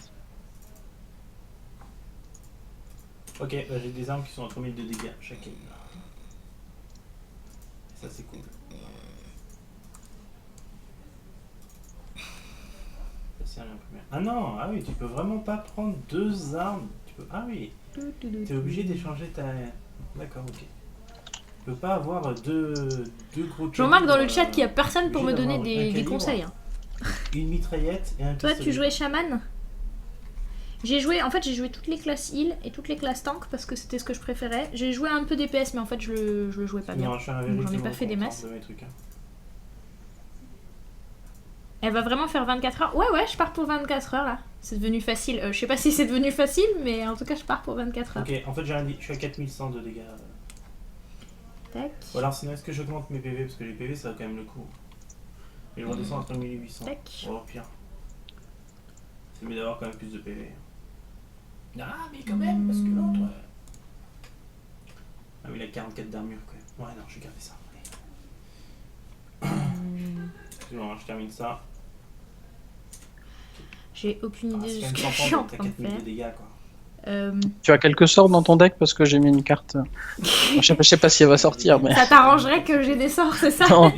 Ok, bah, j'ai des armes qui sont à 3000 de dégâts chacune. Ça, c'est cool. Ça sert à rien primaire. Ah non, ah oui, tu peux vraiment pas prendre deux armes. Tu peux... Ah oui, t'es obligé d'échanger ta. D'accord, ok. Tu peux pas avoir deux gros. Je remarque dans le calibres, chat qu'il y a personne pour me obligé donner d'avoir un des calibre, conseils. Hein. Une mitraillette et un Toi, pistolet. tu jouais chaman? J'ai joué toutes les classes heal et toutes les classes tank parce que c'était ce que je préférais. J'ai joué un peu DPS, mais en fait, je le jouais pas bien. Non, je suis un Donc, j'en ai vérité pas fait des content masses. de mes trucs, hein. Elle va vraiment faire 24 heures? Ouais, je pars pour 24 heures là. C'est devenu facile. Je sais pas si c'est devenu facile, mais en tout cas, je pars pour 24 heures. Ok, en fait, j'ai rien dit. Je suis à 4100 de dégâts. Tac, Ou alors, sinon, est-ce que j'augmente mes PV? Parce que les PV, ça a quand même le coup. Et je redescends à 3800. tac. Oh, pire. C'est mieux d'avoir quand même plus de PV. Ah, mais quand même, parce que l'autre. Ah, oui, il a 44 d'armure quand même. Ouais, non, je vais garder ça. Allez. Excuse-moi, je termine ça. J'ai aucune Ah, idée c'est de quand ce même que je suis en 100 train de t'as 4000 de faire. dégâts quoi. Tu as quelques sorts dans ton deck parce que j'ai mis une carte. Je sais pas si elle va sortir, mais. Ça t'arrangerait que j'ai des sorts, c'est ça? Non.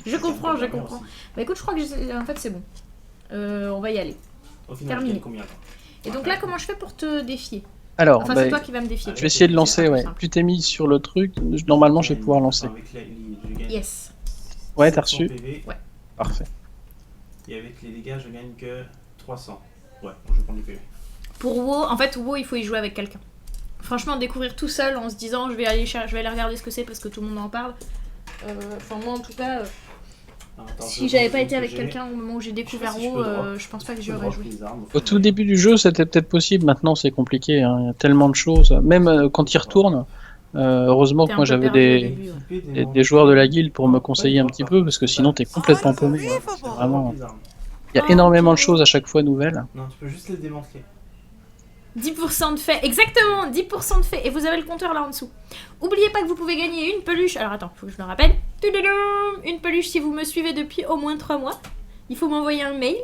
Je comprends. Bah écoute, je crois que en fait c'est bon. On va y aller. Au final, Terminé. je gagne combien toi? Et donc là, comment je fais pour te défier? Alors, Enfin, bah, c'est toi qui vas me défier. je vais essayer de lancer, ouais. Plus t'es mis sur le truc, normalement je vais pouvoir lancer. Avec je gagne Yes. Ouais, t'as 700 reçu. PV, Ouais. Parfait. et avec les dégâts, je gagne que 300. Ouais, bon, je vais prendre les PV. Pour WoW, en fait, WoW, il faut y jouer avec quelqu'un. Franchement, découvrir tout seul en se disant je vais aller regarder ce que c'est parce que tout le monde en parle. Enfin, moi en tout cas, si j'avais pas été avec quelqu'un au moment où j'ai découvert WoW, je pense pas que j'y aurais joué. Au tout début du jeu, c'était peut-être possible. Maintenant, c'est compliqué. Hein. Il y a tellement de choses. Même quand il retourne, heureusement que moi j'avais des joueurs de la guilde pour me conseiller un petit peu, parce que sinon t'es complètement paumé. Hein. C'est vraiment. Il y a énormément de choses à chaque fois nouvelles. Non, tu peux juste les démanteler. 10% de fait, exactement, 10% de fait, et vous avez le compteur là en dessous. Oubliez pas que vous pouvez gagner une peluche, alors attends, faut que je me rappelle. Une peluche si vous me suivez depuis au moins 3 mois. Il faut m'envoyer un mail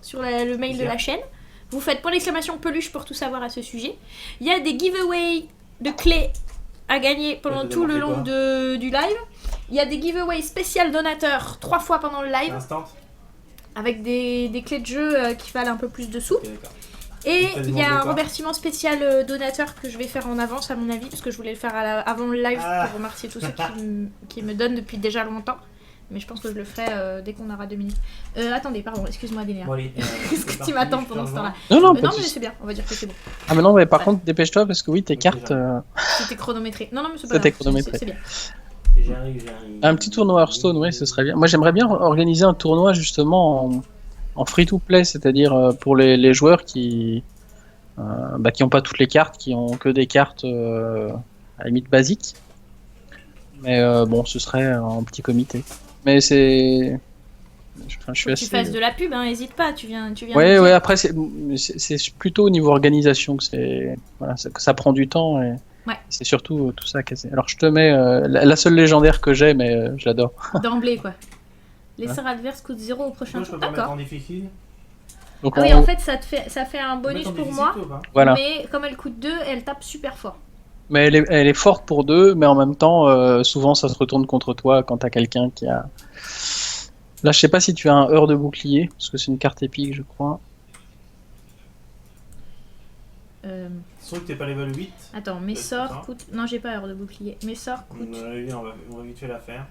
sur le mail de la chaîne. Vous faites point d'exclamation peluche pour tout savoir à ce sujet. Il y a des giveaways de clés à gagner pendant tout le long du live. Il y a des giveaways spécial donateurs 3 fois pendant le live. Instant. Avec des clés de jeu qui valent un peu plus de sous. Ok, d'accord. Et il y a un remerciement spécial donateur que je vais faire en avance à mon avis, parce que je voulais le faire avant le live pour remercier tous ceux qui me donnent depuis déjà longtemps. Mais je pense que je le ferai dès qu'on aura 2 minutes. Attendez, pardon, excuse-moi Délia. Bon, allez, Qu'est-ce que tu m'attends pendant ce temps-là? Non, mais c'est bien, on va dire que c'est bon. Ah, mais non, mais par contre, dépêche-toi parce que oui, tes cartes. C'était chronométré. Non, mais c'est pas C'était grave, chronométré. c'est bien. J'arrive. Un petit tournoi Hearthstone, oui, ce serait bien. Moi, j'aimerais bien organiser un tournoi justement en free-to-play, c'est-à-dire pour les joueurs qui n'ont pas toutes les cartes, qui ont que des cartes à la limite basiques. Mais bon, ce serait en petit comité. Mais c'est... je suis assez... Tu fasses de la pub, hein, hésite pas, tu viens Ouais, après, c'est plutôt au niveau organisation que que ça prend du temps et c'est surtout tout ça. Alors, je te mets la seule légendaire que j'ai, mais je l'adore. D'emblée, quoi. Les sorts adverses coûtent 0 au prochain tour. D'accord. Donc oui, en fait, ça fait un bonus pour moi, voilà. Mais comme elle coûte 2, elle tape super fort. Mais elle est forte pour 2, mais en même temps, souvent ça se retourne contre toi quand t'as quelqu'un qui a... Là, je sais pas si tu as un heure de bouclier, parce que c'est une carte épique, je crois. Sauf que t'es pas level 8. Attends, mes sorts coûtent... Non, j'ai pas heure de bouclier. Mes sorts coûtent... On va vite fait la faire.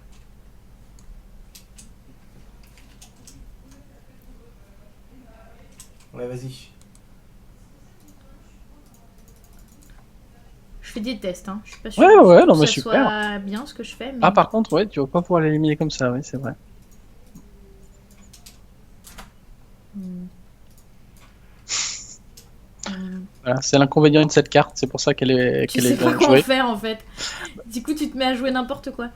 Ouais, vas-y. Je fais des tests, hein. Je suis pas sûre ouais, non, que mais ça super. soit bien ce que je fais. Mais... Ah, par contre, ouais, tu vas pas pouvoir l'éliminer comme ça, oui, c'est vrai. Voilà, c'est l'inconvénient de cette carte, c'est pour ça qu'elle est Tu sais pas quoi en faire en fait. Du coup, tu te mets à jouer n'importe quoi.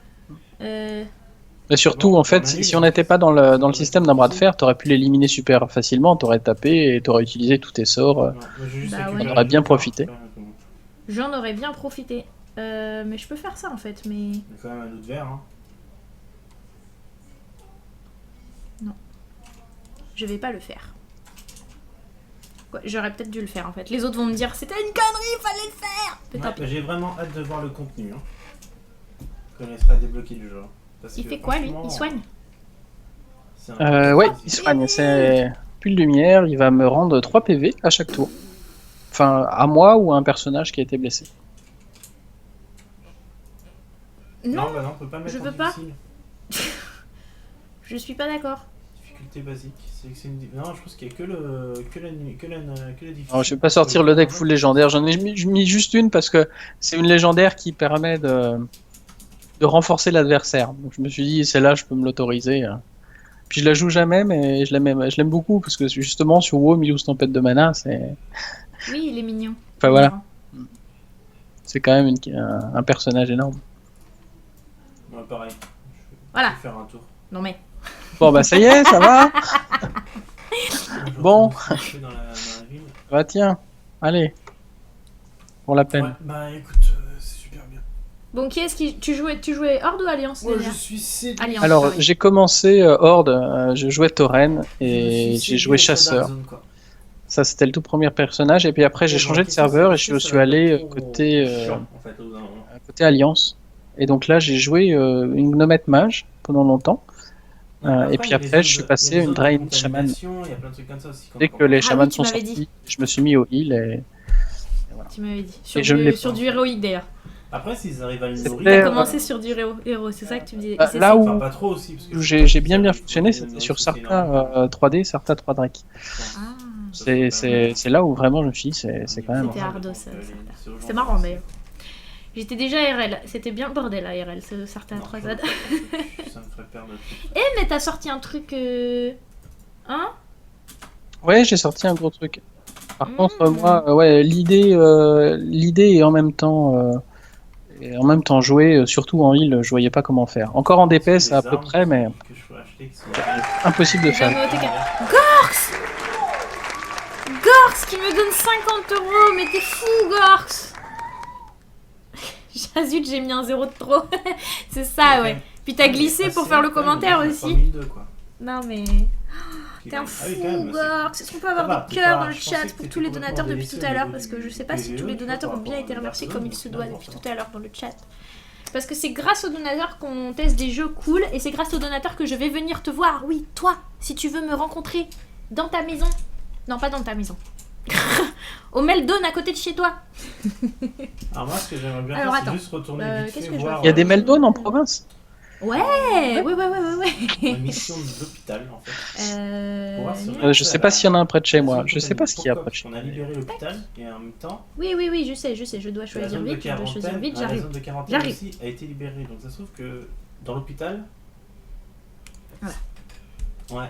Mais surtout, en fait, si on n'était pas dans le système d'un bras de fer, t'aurais pu l'éliminer super facilement, t'aurais tapé et t'aurais utilisé tous tes sorts. On aurait bien profité. J'en aurais bien profité. Mais je peux faire ça en fait, mais... Il y a quand même un autre verre, hein. Non. Je vais pas le faire. Ouais, j'aurais peut-être dû le faire en fait. Les autres vont me dire c'était une connerie, fallait le faire. Ouais, j'ai vraiment hâte de voir le contenu. Hein. Quand il sera débloqué du jeu. Parce il fait quoi lui? Il soigne? Ouais, il soigne. C'est plus de lumière. Il va me rendre 3 PV à chaque tour. Enfin, à moi ou à un personnage qui a été blessé. Non, bah non, on peut pas mettre je en veux pas. difficile. Je suis pas d'accord. Difficulté basique. Non, je pense qu'il y a que la difficulté. Alors, je vais pas sortir le deck full légendaire. J'en ai mis juste une parce que c'est une légendaire qui permet de renforcer l'adversaire. Donc je me suis dit, celle-là, je peux me l'autoriser. Puis je la joue jamais, mais je l'aime beaucoup parce que justement sur WoW, Milous Tempête de Mana, c'est... Oui, il est mignon. Enfin voilà. C'est quand même un personnage énorme. Ouais, pareil. Voilà. Je vais faire un tour. Non mais... Bon bah ça y est, ça va. Bon. Dans la ville. Bah tiens, allez. Pour la peine. Ouais, bah écoute, c'est super bien. Bon, qui est-ce qui... Tu jouais Horde ou Alliance? Moi je suis Alliance. Alors pareil. j'ai commencé Horde, je jouais Tauren et j'ai joué Chasseur. Ça c'était le tout premier personnage et puis après j'ai changé de serveur et je suis allé côté Alliance. Et donc là j'ai joué une Gnomette Mage pendant longtemps. Et puis après, je suis passé une Drain Shaman. Dès que les chamans sont sortis, je me suis mis au heal et voilà. Tu m'avais dit. Sur du héroïque d'ailleurs. Après, s'ils arrivent à le nourrir. Tu as commencé sur du héros, c'est ça que tu me disais. Là où pas trop aussi, parce que j'ai bien fonctionné, c'était sur Sarta 3D, Sarta 3 Drake. c'est là où vraiment je me suis dit, c'est quand même... C'était ardo, ça. C'était marrant, d'ailleurs. J'étais déjà RL. C'était bien le bordel, à RL, certains 3Z. Ça me ferait perdre. Mais t'as sorti un truc... Hein? Ouais, j'ai sorti un gros truc. Par contre, moi, ouais, l'idée est en même temps jouer, surtout en heal, je voyais pas comment faire. Encore en DPS à peu près, mais Que je peux acheter qui sont... impossible de faire. Gorks! Gorks qui me donne 50 €, mais t'es fou, Gorks! Zut, j'ai mis un 0 de trop. C'est ça, ouais. Puis t'as glissé pour faire le commentaire aussi. 3002, quoi. Non, mais... T'es un Ah oui, fou, quand même, Gorks. Est-ce qu'on peut avoir Ça va, des cœurs pas- dans le je pensais chat que pour t'étais tous les complètement donateurs depuis délaissé tout à au l'heure? niveau Parce que je du sais pas si tous les PVE, donateurs par ont bien rapport été à remerciés comme il se doit Barcelone, depuis ça. tout à l'heure dans le chat. Parce que c'est grâce aux donateurs qu'on teste des jeux cool et c'est grâce aux donateurs que je vais venir te voir. Oui, toi, si tu veux me rencontrer dans ta maison. Non, pas dans ta maison. Au Meldon à côté de chez toi. Alors moi, ce que j'aimerais bien Alors, faire, c'est attends. juste retourner vite qu'est-ce fait que je voir... Il y a des Meldon en province? Ouais. Une mission de l'hôpital, en fait. Pour voir si on a Je sais pas s'il y en a un près de chez moi. Je sais pas ce qu'il y a Pourquoi? près de chez On moi. a libéré l'hôpital et en même temps, Oui, je sais, je dois la choisir zone de vite, quarantaine, la j'arrive. zone de quarantaine J'arrive. aussi a été libérée. Donc ça se trouve que dans l'hôpital... Voilà. Ouais.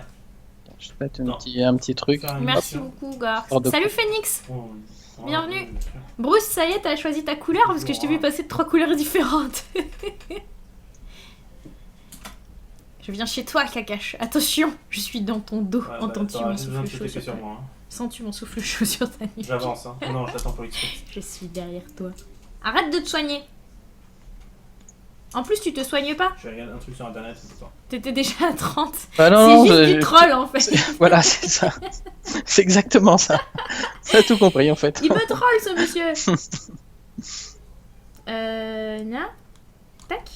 Je vais mettre un petit truc. Faire une Merci mission. beaucoup, Gorks. Hors de Salut Phoenix. Ouais, Bienvenue. bien sûr. Bruce, ça y est, t'as choisi ta couleur parce que je t'ai vu passer de 3 couleurs différentes. Je viens chez toi, Kakash. Attention, je suis dans ton dos. Ouais, Entends-tu t'auras mon juste besoin souffle de chaud sauter sur sur ta... moi. Hein. Sens-tu mon souffle chaud sur ta nuque? J'avance, hein. Non, je t'attends pour l'expert. Je suis derrière toi. Arrête de te soigner. En plus, tu te soignes pas. Je regarde un truc sur internet, c'est tout. T'étais déjà à 30. Ah non, C'est non, juste je- du troll en fait. Voilà, c'est ça. C'est exactement ça. Ça a tout compris en fait. Il me troll ce monsieur. Na. Tac.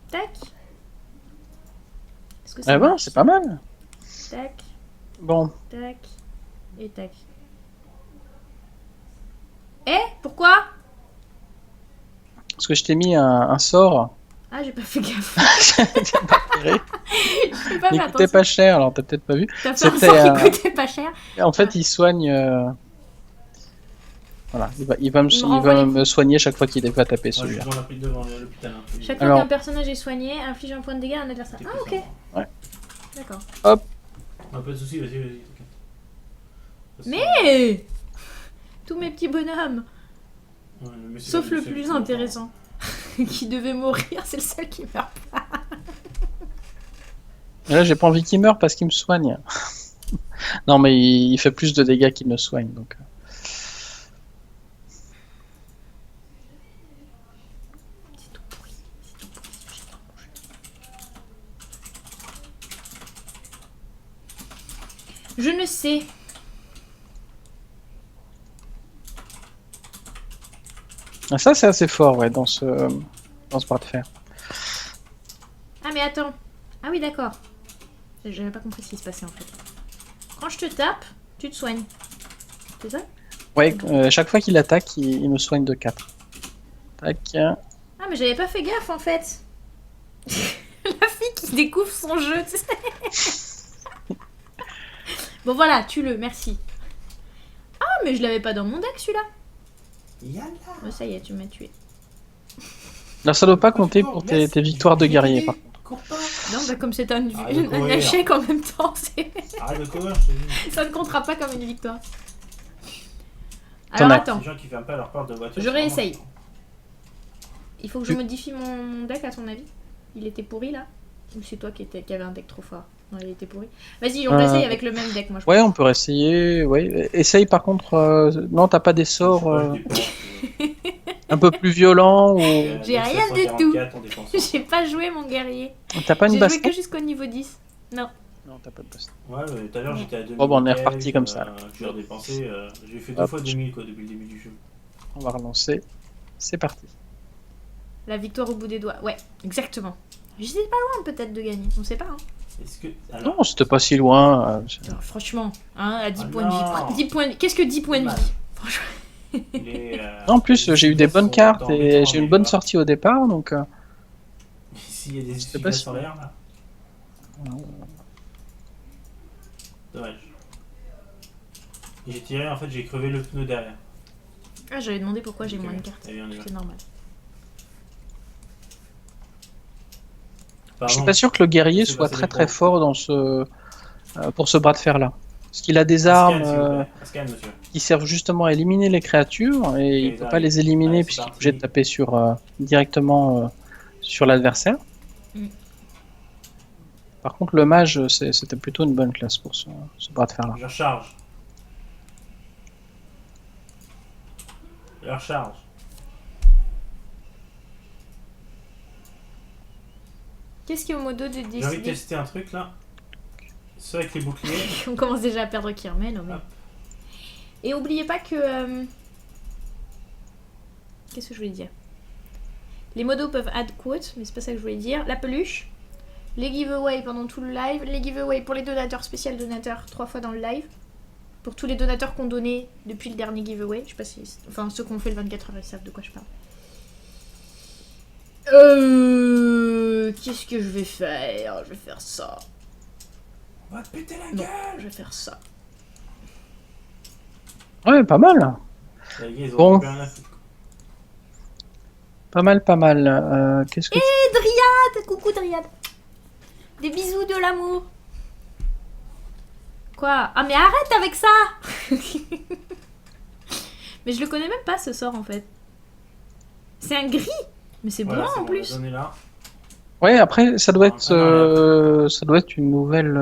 Tac. Est-ce que ça Ah bon, marche? c'est pas mal. Tac, Bon, tac et tac. Pourquoi? parce que je t'ai mis un sort. Ah, j'ai pas fait gaffe. T'as pas repéré. J'ai pas Il fait coûtait attention. pas cher, alors t'as peut-être pas vu. T'as fait un C'était, sort qui coûtait pas cher. En fait, il soigne. Voilà, il va renvoie me soigner chaque fois qu'il va taper Moi, je celui-là. suis devant devant l'hôpital. Hein. Chaque fois Alors- qu'un personnage est soigné, inflige un point de dégâts à un adversaire. C'était Ah, plus ok. ça, Ouais. D'accord. Un peu de soucis, vas-y, t'inquiète. Mais tous mes petits bonhommes. Ouais, mais c'est Sauf pas le seul plus qui intéressant. Qui devait mourir, c'est le seul qui meurt pas. Et là, j'ai pas envie qu'il meure parce qu'il me soigne. Non, mais il fait plus de dégâts qu'il ne soigne, donc. C'est tout pourri. C'est tout pourri. J'ai trop mangé. Je ne sais. Ah, ça, c'est assez fort, ouais, dans ce bras de fer. Ah mais attends. Ah oui d'accord. J'avais pas compris ce qui se passait en fait. Quand je te tape, tu te soignes. C'est ça? Ouais, chaque fois qu'il attaque, il me soigne de 4. Tac. Ah mais j'avais pas fait gaffe en fait. La fille qui découvre son jeu, tu sais. Bon voilà, tue-le, merci. Ah mais je l'avais pas dans mon deck celui-là. Yalla. Oh, ça y est, tu m'as tué. Alors, ça doit pas compter pour tes victoires de guerrier, par contre. Cours pas. Non bah comme c'est un Arrête de courir. échec en même temps, Arrête de courir, je te dis. ça ne comptera pas comme une victoire. T'en Alors as. attends, Les gens qui ferment pas leur porte de voiture. Je c'est vraiment réessaye. chiant. il faut que je modifie mon deck à ton avis. Il était pourri là? Ou c'est toi qui avait un deck trop fort? Non, il était pourri. Vas-y, on réessaye avec le même deck, moi je Ouais, on peut réessayer. Ouais. Essaye par contre. Non, t'as pas des sorts Moi, je dépense, un peu plus violents ou. J'ai rien du tout. 744 en dépense. J'ai pas joué mon guerrier. T'as pas une J'ai basse. joué que jusqu'au niveau 10. Non. Non, t'as pas de basse. Ouais, tout à l'heure j'étais à 2000. Bon, bah, on est reparti comme ça. Je l'ai redépensé. J'ai fait 2 Hop. fois 2000 quoi depuis le début du jeu. On va relancer. C'est parti. La victoire au bout des doigts. Ouais, exactement. J'étais pas loin peut-être de gagner. On sait pas. Hein. Est-ce que. Alors, Non, c'était pas si loin. Non, franchement, hein, à 10 Ah points de non. vie. 10 points de... Qu'est-ce que 10 points de Mal. vie? Franchement. En plus, j'ai eu des bonnes cartes et j'ai eu une bonne sortie au départ, donc. S'il y a des sais pas efficaces si- en l'air là. Dommage. Et j'ai tiré, en fait, j'ai crevé le pneu derrière. Ah, j'avais demandé pourquoi j'ai Ok, moins de cartes. allez, on y va. C'est normal. Je suis Pardon. pas sûr que le guerrier C'est soit passé très les très pros. fort dans pour ce bras de fer là. Parce qu'il a des Ascan, armes s'il vous plaît. Ascan, monsieur. qui servent justement à éliminer les créatures et il ils peut pas arrivent. les éliminer Allez, c'est puisqu'il est parti. obligé de taper directement sur l'adversaire. Mm. Par contre, le mage, c'était plutôt une bonne classe pour ce bras de fer là. Je recharge. Je recharge. Qu'est-ce qui est au modo de J'ai envie de décider? tester un truc là. Ceux avec les boucliers. On commence déjà à perdre Kirmel. Hop. Et oubliez pas que... Qu'est-ce que je voulais dire? Les modos peuvent add quote, mais c'est pas ça que je voulais dire. La peluche. Les giveaways pendant tout le live. Les giveaways pour les donateurs, spécial donateurs, 3 fois dans le live. Pour tous les donateurs qui ont donné depuis le dernier giveaway. Je sais pas si... Enfin, ceux qui ont fait le 24 heures, ils savent de quoi je parle. Qu'est-ce que je vais faire? Je vais faire ça. On va te péter la Non, gueule. je vais faire ça. Ouais, pas mal. Les gars, ils ont Bon. plus rien à foutre. Pas mal. Qu'est-ce que Et Dryad! Coucou Dryad! Des bisous de l'amour! Quoi? Ah mais arrête avec ça! Mais je le connais même pas ce sort en fait. C'est un gris! Mais c'est Voilà, blanc c'est en bon, plus! on l'a donné là. Ouais, après, ça doit être, Ah, ça doit être une nouvelle.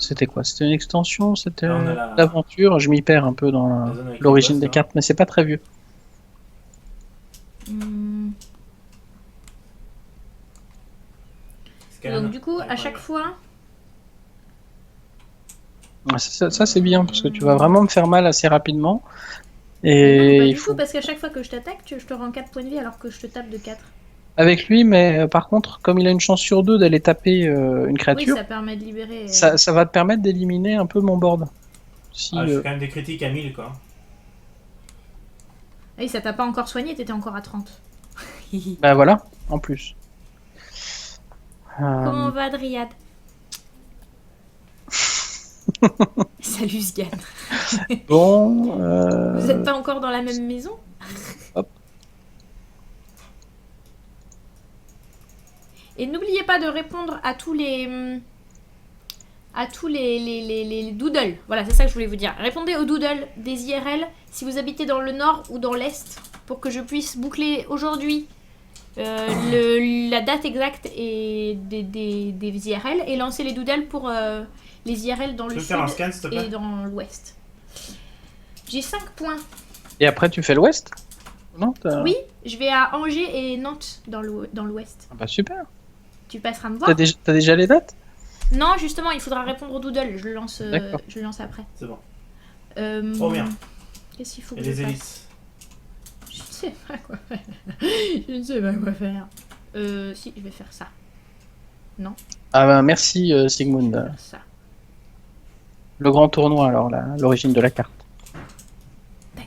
C'était quoi? C'était une extension? C'était Là, on a la- l'aventure? Je m'y perds un peu dans La zone avec l'origine les des boss, cartes, mais c'est pas très vieux. Hmm. Scan. Donc du coup, à Incroyable. chaque fois... Ah, ça, c'est bien parce que tu vas vraiment me faire mal assez rapidement. Mais Et non, pas il du faut tout, parce qu'à chaque fois que je t'attaque, je te rends 4 points de vie alors que je te tape de 4. avec lui, mais par contre, comme il a une chance sur deux d'aller taper une Oui, créature, ça permet de libérer... ça va te permettre d'éliminer un peu mon board. Si, Ah, je fais quand même des critiques à 1000 quoi. Ah oui, ça t'a pas encore soigné, t'étais encore à 30. bah voilà, en plus. Comment va Dryad? Salut Sgan. Bon, Vous êtes pas encore dans la même maison? Hop. Et n'oubliez pas de répondre à tous les doodles. Voilà, c'est ça que je voulais vous dire. Répondez aux doodles des IRL si vous habitez dans le nord ou dans l'est pour que je puisse boucler aujourd'hui la date exacte et des IRL et lancer les doodles pour les IRL dans Tu le peux faire un sud scan s'il te plaît? et dans l'ouest. J'ai 5 points. et après tu fais l'ouest? Non, Oui, je vais à Angers et Nantes dans l'ouest. Ah bah super. Tu passeras me voir? T'as déjà les dates? Non, justement, il faudra répondre au doodle. D'accord. Je le lance après. C'est bon. Oh bien. Qu'est-ce qu'il faut Et que je les fasse? hélices. Je ne sais pas quoi faire. Je ne sais pas quoi faire. Si, je vais faire ça. Ah bah merci Sigmund. Faire ça. Le grand tournoi alors, l'origine de la carte. Tac.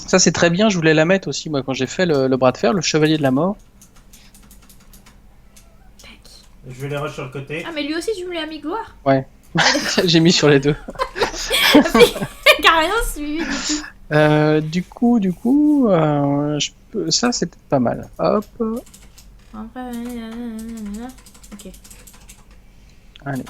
Ça c'est très bien, je voulais la mettre aussi moi quand j'ai fait le bras de fer, le chevalier de la mort. Tac. Je vais les rush sur le côté. Ah, mais lui aussi, tu me l'as mis gloire? J'ai mis sur les deux. Car rien suivi du tout. Du coup, ça c'est peut-être pas mal. Hop, Après, ok. allez.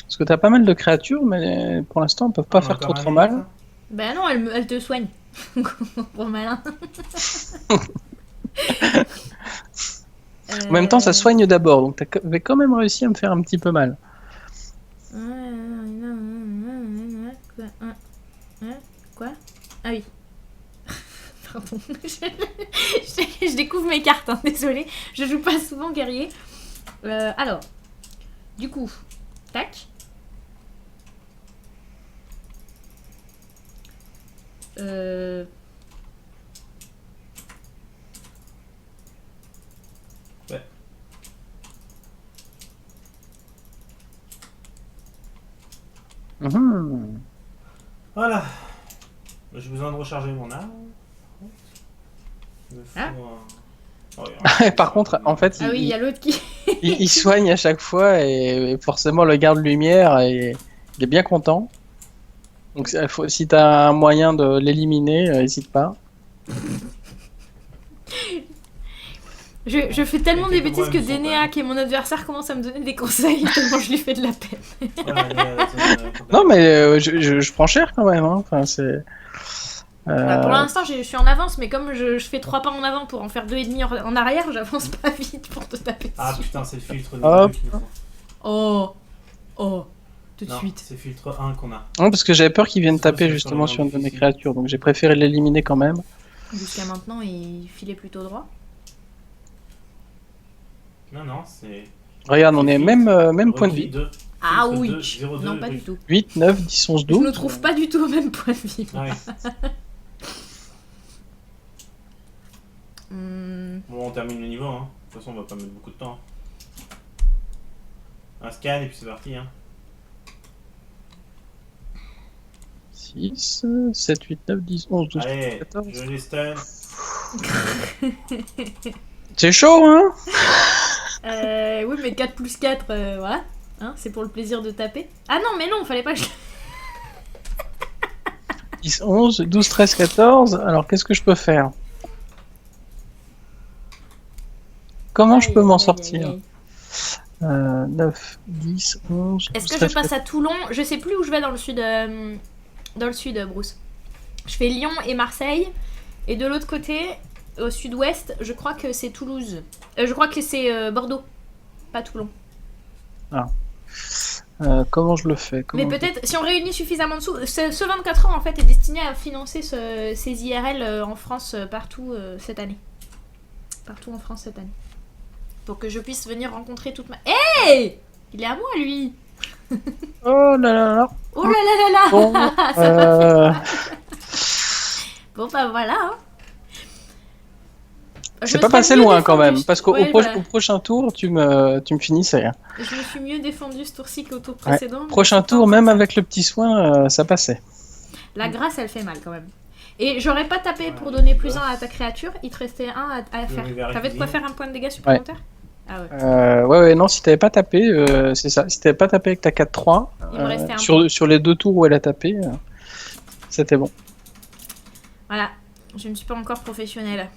Parce que t'as pas mal de créatures, mais pour l'instant, elles peuvent pas On a faire encore trop un mal. élite, Ben non, elle te soigne. Gros malin. En même temps, ça soigne d'abord, donc t'avais quand même réussi à me faire un petit peu mal. Quoi? Ah oui. Pardon. Je découvre mes cartes, hein, désolée. Je joue pas souvent guerrier. Alors, du coup, tac. Ouais. Mhm. Voilà. J'ai besoin de recharger mon arme. Il me faut Ah. Oh, ouais, Par contre, en fait, Ah oui, il y a l'autre qui... il soigne à chaque fois et forcément le garde-lumière, il est bien content. Donc si t'as un moyen de l'éliminer, n'hésite pas. Je fais tellement des quelques bêtises que problèmes sont quand Dénéa, même. qui est mon adversaire, commence à me donner des conseils tellement je lui fais de la peine. Ouais, elle est à la zone, Non, mais je prends cher quand même. Hein. Enfin, c'est. Bah, pour l'instant, je suis en avance, mais comme je fais 3 pas en avant pour en faire 2,5 en arrière, j'avance pas vite pour te taper Ah dessus. putain, c'est le filtre Hop. 2 qu'il nous faut. Oh, oh, tout de Non, suite. c'est filtre 1 qu'on a. Non, parce que j'avais peur qu'il vienne Ça, taper c'est justement sur sur les une de mes difficiles. créatures, donc j'ai préféré l'éliminer quand même. Jusqu'à maintenant, il filait plutôt droit. Non, non, c'est. Regarde, on est Filtre, même point de vie. 2. Ah Filtre oui, 2, 0,2, non pas oui. du tout. 8, 9, 10, 11, 12. Je me trouve pas du tout au même point de vie. Ouais. Hmm, Bon, on termine le niveau, hein. De toute façon, on va pas mettre beaucoup de temps. Un scan et puis c'est parti, hein. 6, 7, 8, 9, 10, 11, 12, Allez, 14. je les stun. C'est chaud, hein? oui, mais 4 plus 4, voilà. Hein, c'est pour le plaisir de taper. Ah non, mais non, fallait pas que je... 10, 11, 12, 13, 14. Alors, qu'est-ce que je peux faire? Comment je peux m'en sortir? 9, 10, 11. Est-ce 12, que 13, je passe à Toulon? Je sais plus où je vais dans le sud, Bruce. Je fais Lyon et Marseille. Et de l'autre côté, au sud-ouest, je crois que c'est Toulouse. Je crois que c'est Bordeaux, pas Toulon. comment je le fais? Mais Comment peut-être, si on réunit suffisamment de sous, ce 24 ans en fait est destiné à financer ces IRL en France partout cette année. Partout en France cette année. Pour que je puisse venir rencontrer toute ma... Hey! Il est à moi lui! Oh là là là. Oh là là là là! Bon, Ça m'a fait Bon bah voilà. Hein. Je c'est me pas serais passé mieux loin quand défendue. même, parce qu'au Ouais, au prochain tour, tu me finissais. Hein. Je me suis mieux défendue ce tour-ci qu'au tour précédent. mais Prochain c'est tour, pas même encore avec le petit soin, ça passait. ça. La grâce, elle fait mal quand même. Et j'aurais pas tapé pour donner plus 1 à ta créature, il te restait 1 à faire. vais vers la T'avais de quoi cuisine. faire un point de dégâts supplémentaire? Ah ouais. Ouais, non, si t'avais pas tapé, c'est ça. Si t'avais pas tapé avec ta 4-3, Il me restait un point. sur les 2 tours où elle a tapé, c'était bon. Voilà, je ne suis pas encore professionnelle.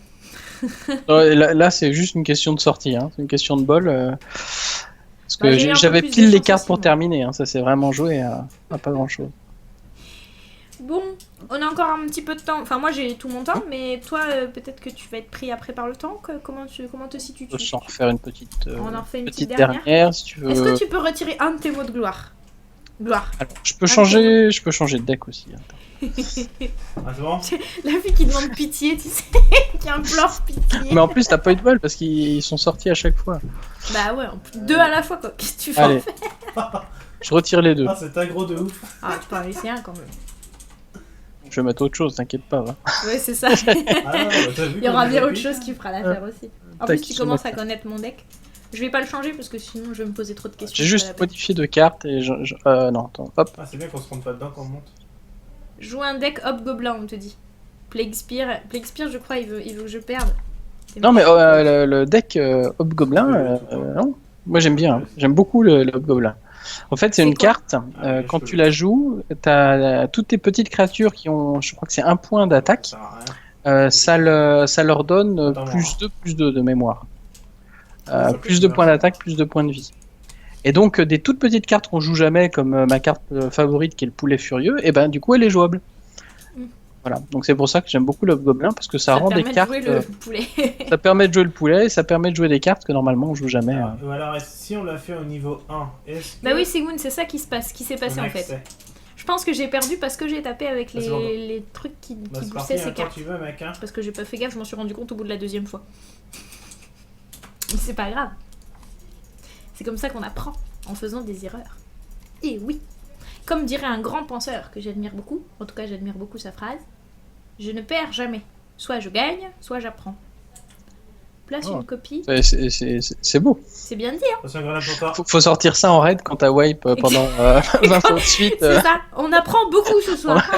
Là, c'est juste une question de sortie, hein. C'est une question de bol. Parce que Bah, j'ai eu un peu j'avais plus de pile les chance cartes aussi, pour moi. terminer, hein. Ça s'est vraiment joué à pas grand chose. Bon, on a encore un petit peu de temps. Enfin, moi j'ai tout mon temps, mais toi, peut-être que tu vas être pris après par le temps. Comment te situes-tu? Je peux s'en refaire une petite, On en refait une petite petite dernière. dernière si tu veux. Est-ce que tu peux retirer un de tes mots de gloire? Gloire. Alors, je peux changer de deck aussi. Hein. Ah, c'est bon? La fille qui demande pitié, tu sais, qui implore pitié. Mais en plus, t'as pas eu de bol parce qu'ils sont sortis à chaque fois. Bah ouais, en plus, 2 à la fois quoi. Qu'est-ce que tu fais? Allez, je retire les 2. Ah, c'est aggro de ouf. Ah, tu peux en laisser un quand même. Je vais mettre autre chose, t'inquiète pas. Hein. Ouais, c'est ça. Ah, bah, t'as vu Il y aura comme bien on autre appuie chose qui fera l'affaire aussi. En Tac, plus, tu je commences à note. connaître mon deck. Je vais pas le changer parce que sinon je vais me poser trop de questions. J'ai c'est juste pas la peine. modifié 2 cartes et non, attends, hop. Ah, c'est bien qu'on se rende pas dedans quand on monte. Joue un deck Hobgoblin, on te dit. Plague Spear, je crois, il veut que je perde. C'est Non, mais méchant. le deck Hobgoblin, non. Moi j'aime bien, hein. J'aime beaucoup le Hobgoblin. En fait, c'est C'est une quoi carte, Ah, quand je tu peux la le- joues, t'as toutes tes petites créatures qui ont, je crois que c'est 1 point Ça d'attaque, sert à rien. ça leur donne Attends, plus 2 de mémoire. Ça Plus fait de peur. points d'attaque, plus de points de vie. Et donc, des toutes petites cartes qu'on joue jamais, comme ma carte favorite qui est le poulet furieux, et ben du coup elle est jouable. Mm. Voilà, donc c'est pour ça que j'aime beaucoup le Hobgoblin, parce que ça Ça rend te des permet de cartes. jouer le poulet. Ça permet de jouer le poulet, et ça permet de jouer des cartes que normalement on joue jamais. Ou alors, si on l'a fait au niveau 1, est-ce que. Bah oui, Sigmund, c'est ça qui s'est passé on a en fait. accès? Je pense que j'ai perdu parce que j'ai tapé avec Ah, c'est bon. les trucs qui Bah, c'est boossaient parti, ces hein, quand cartes. tu veux, mec. Hein. Parce que j'ai pas fait gaffe, je m'en suis rendu compte au bout de la 2e fois. Mais c'est pas grave. C'est comme ça qu'on apprend, en faisant des erreurs. Et oui, comme dirait un grand penseur que j'admire beaucoup, en tout cas j'admire beaucoup sa phrase, je ne perds jamais. Soit je gagne, soit j'apprends. place Oh. une copie. C'est beau. C'est bien dit, hein. Attention, grenade pour toi. Faut sortir ça en raid quand t'as wipe pendant 20 fois de suite. C'est ça. On apprend beaucoup ce soir.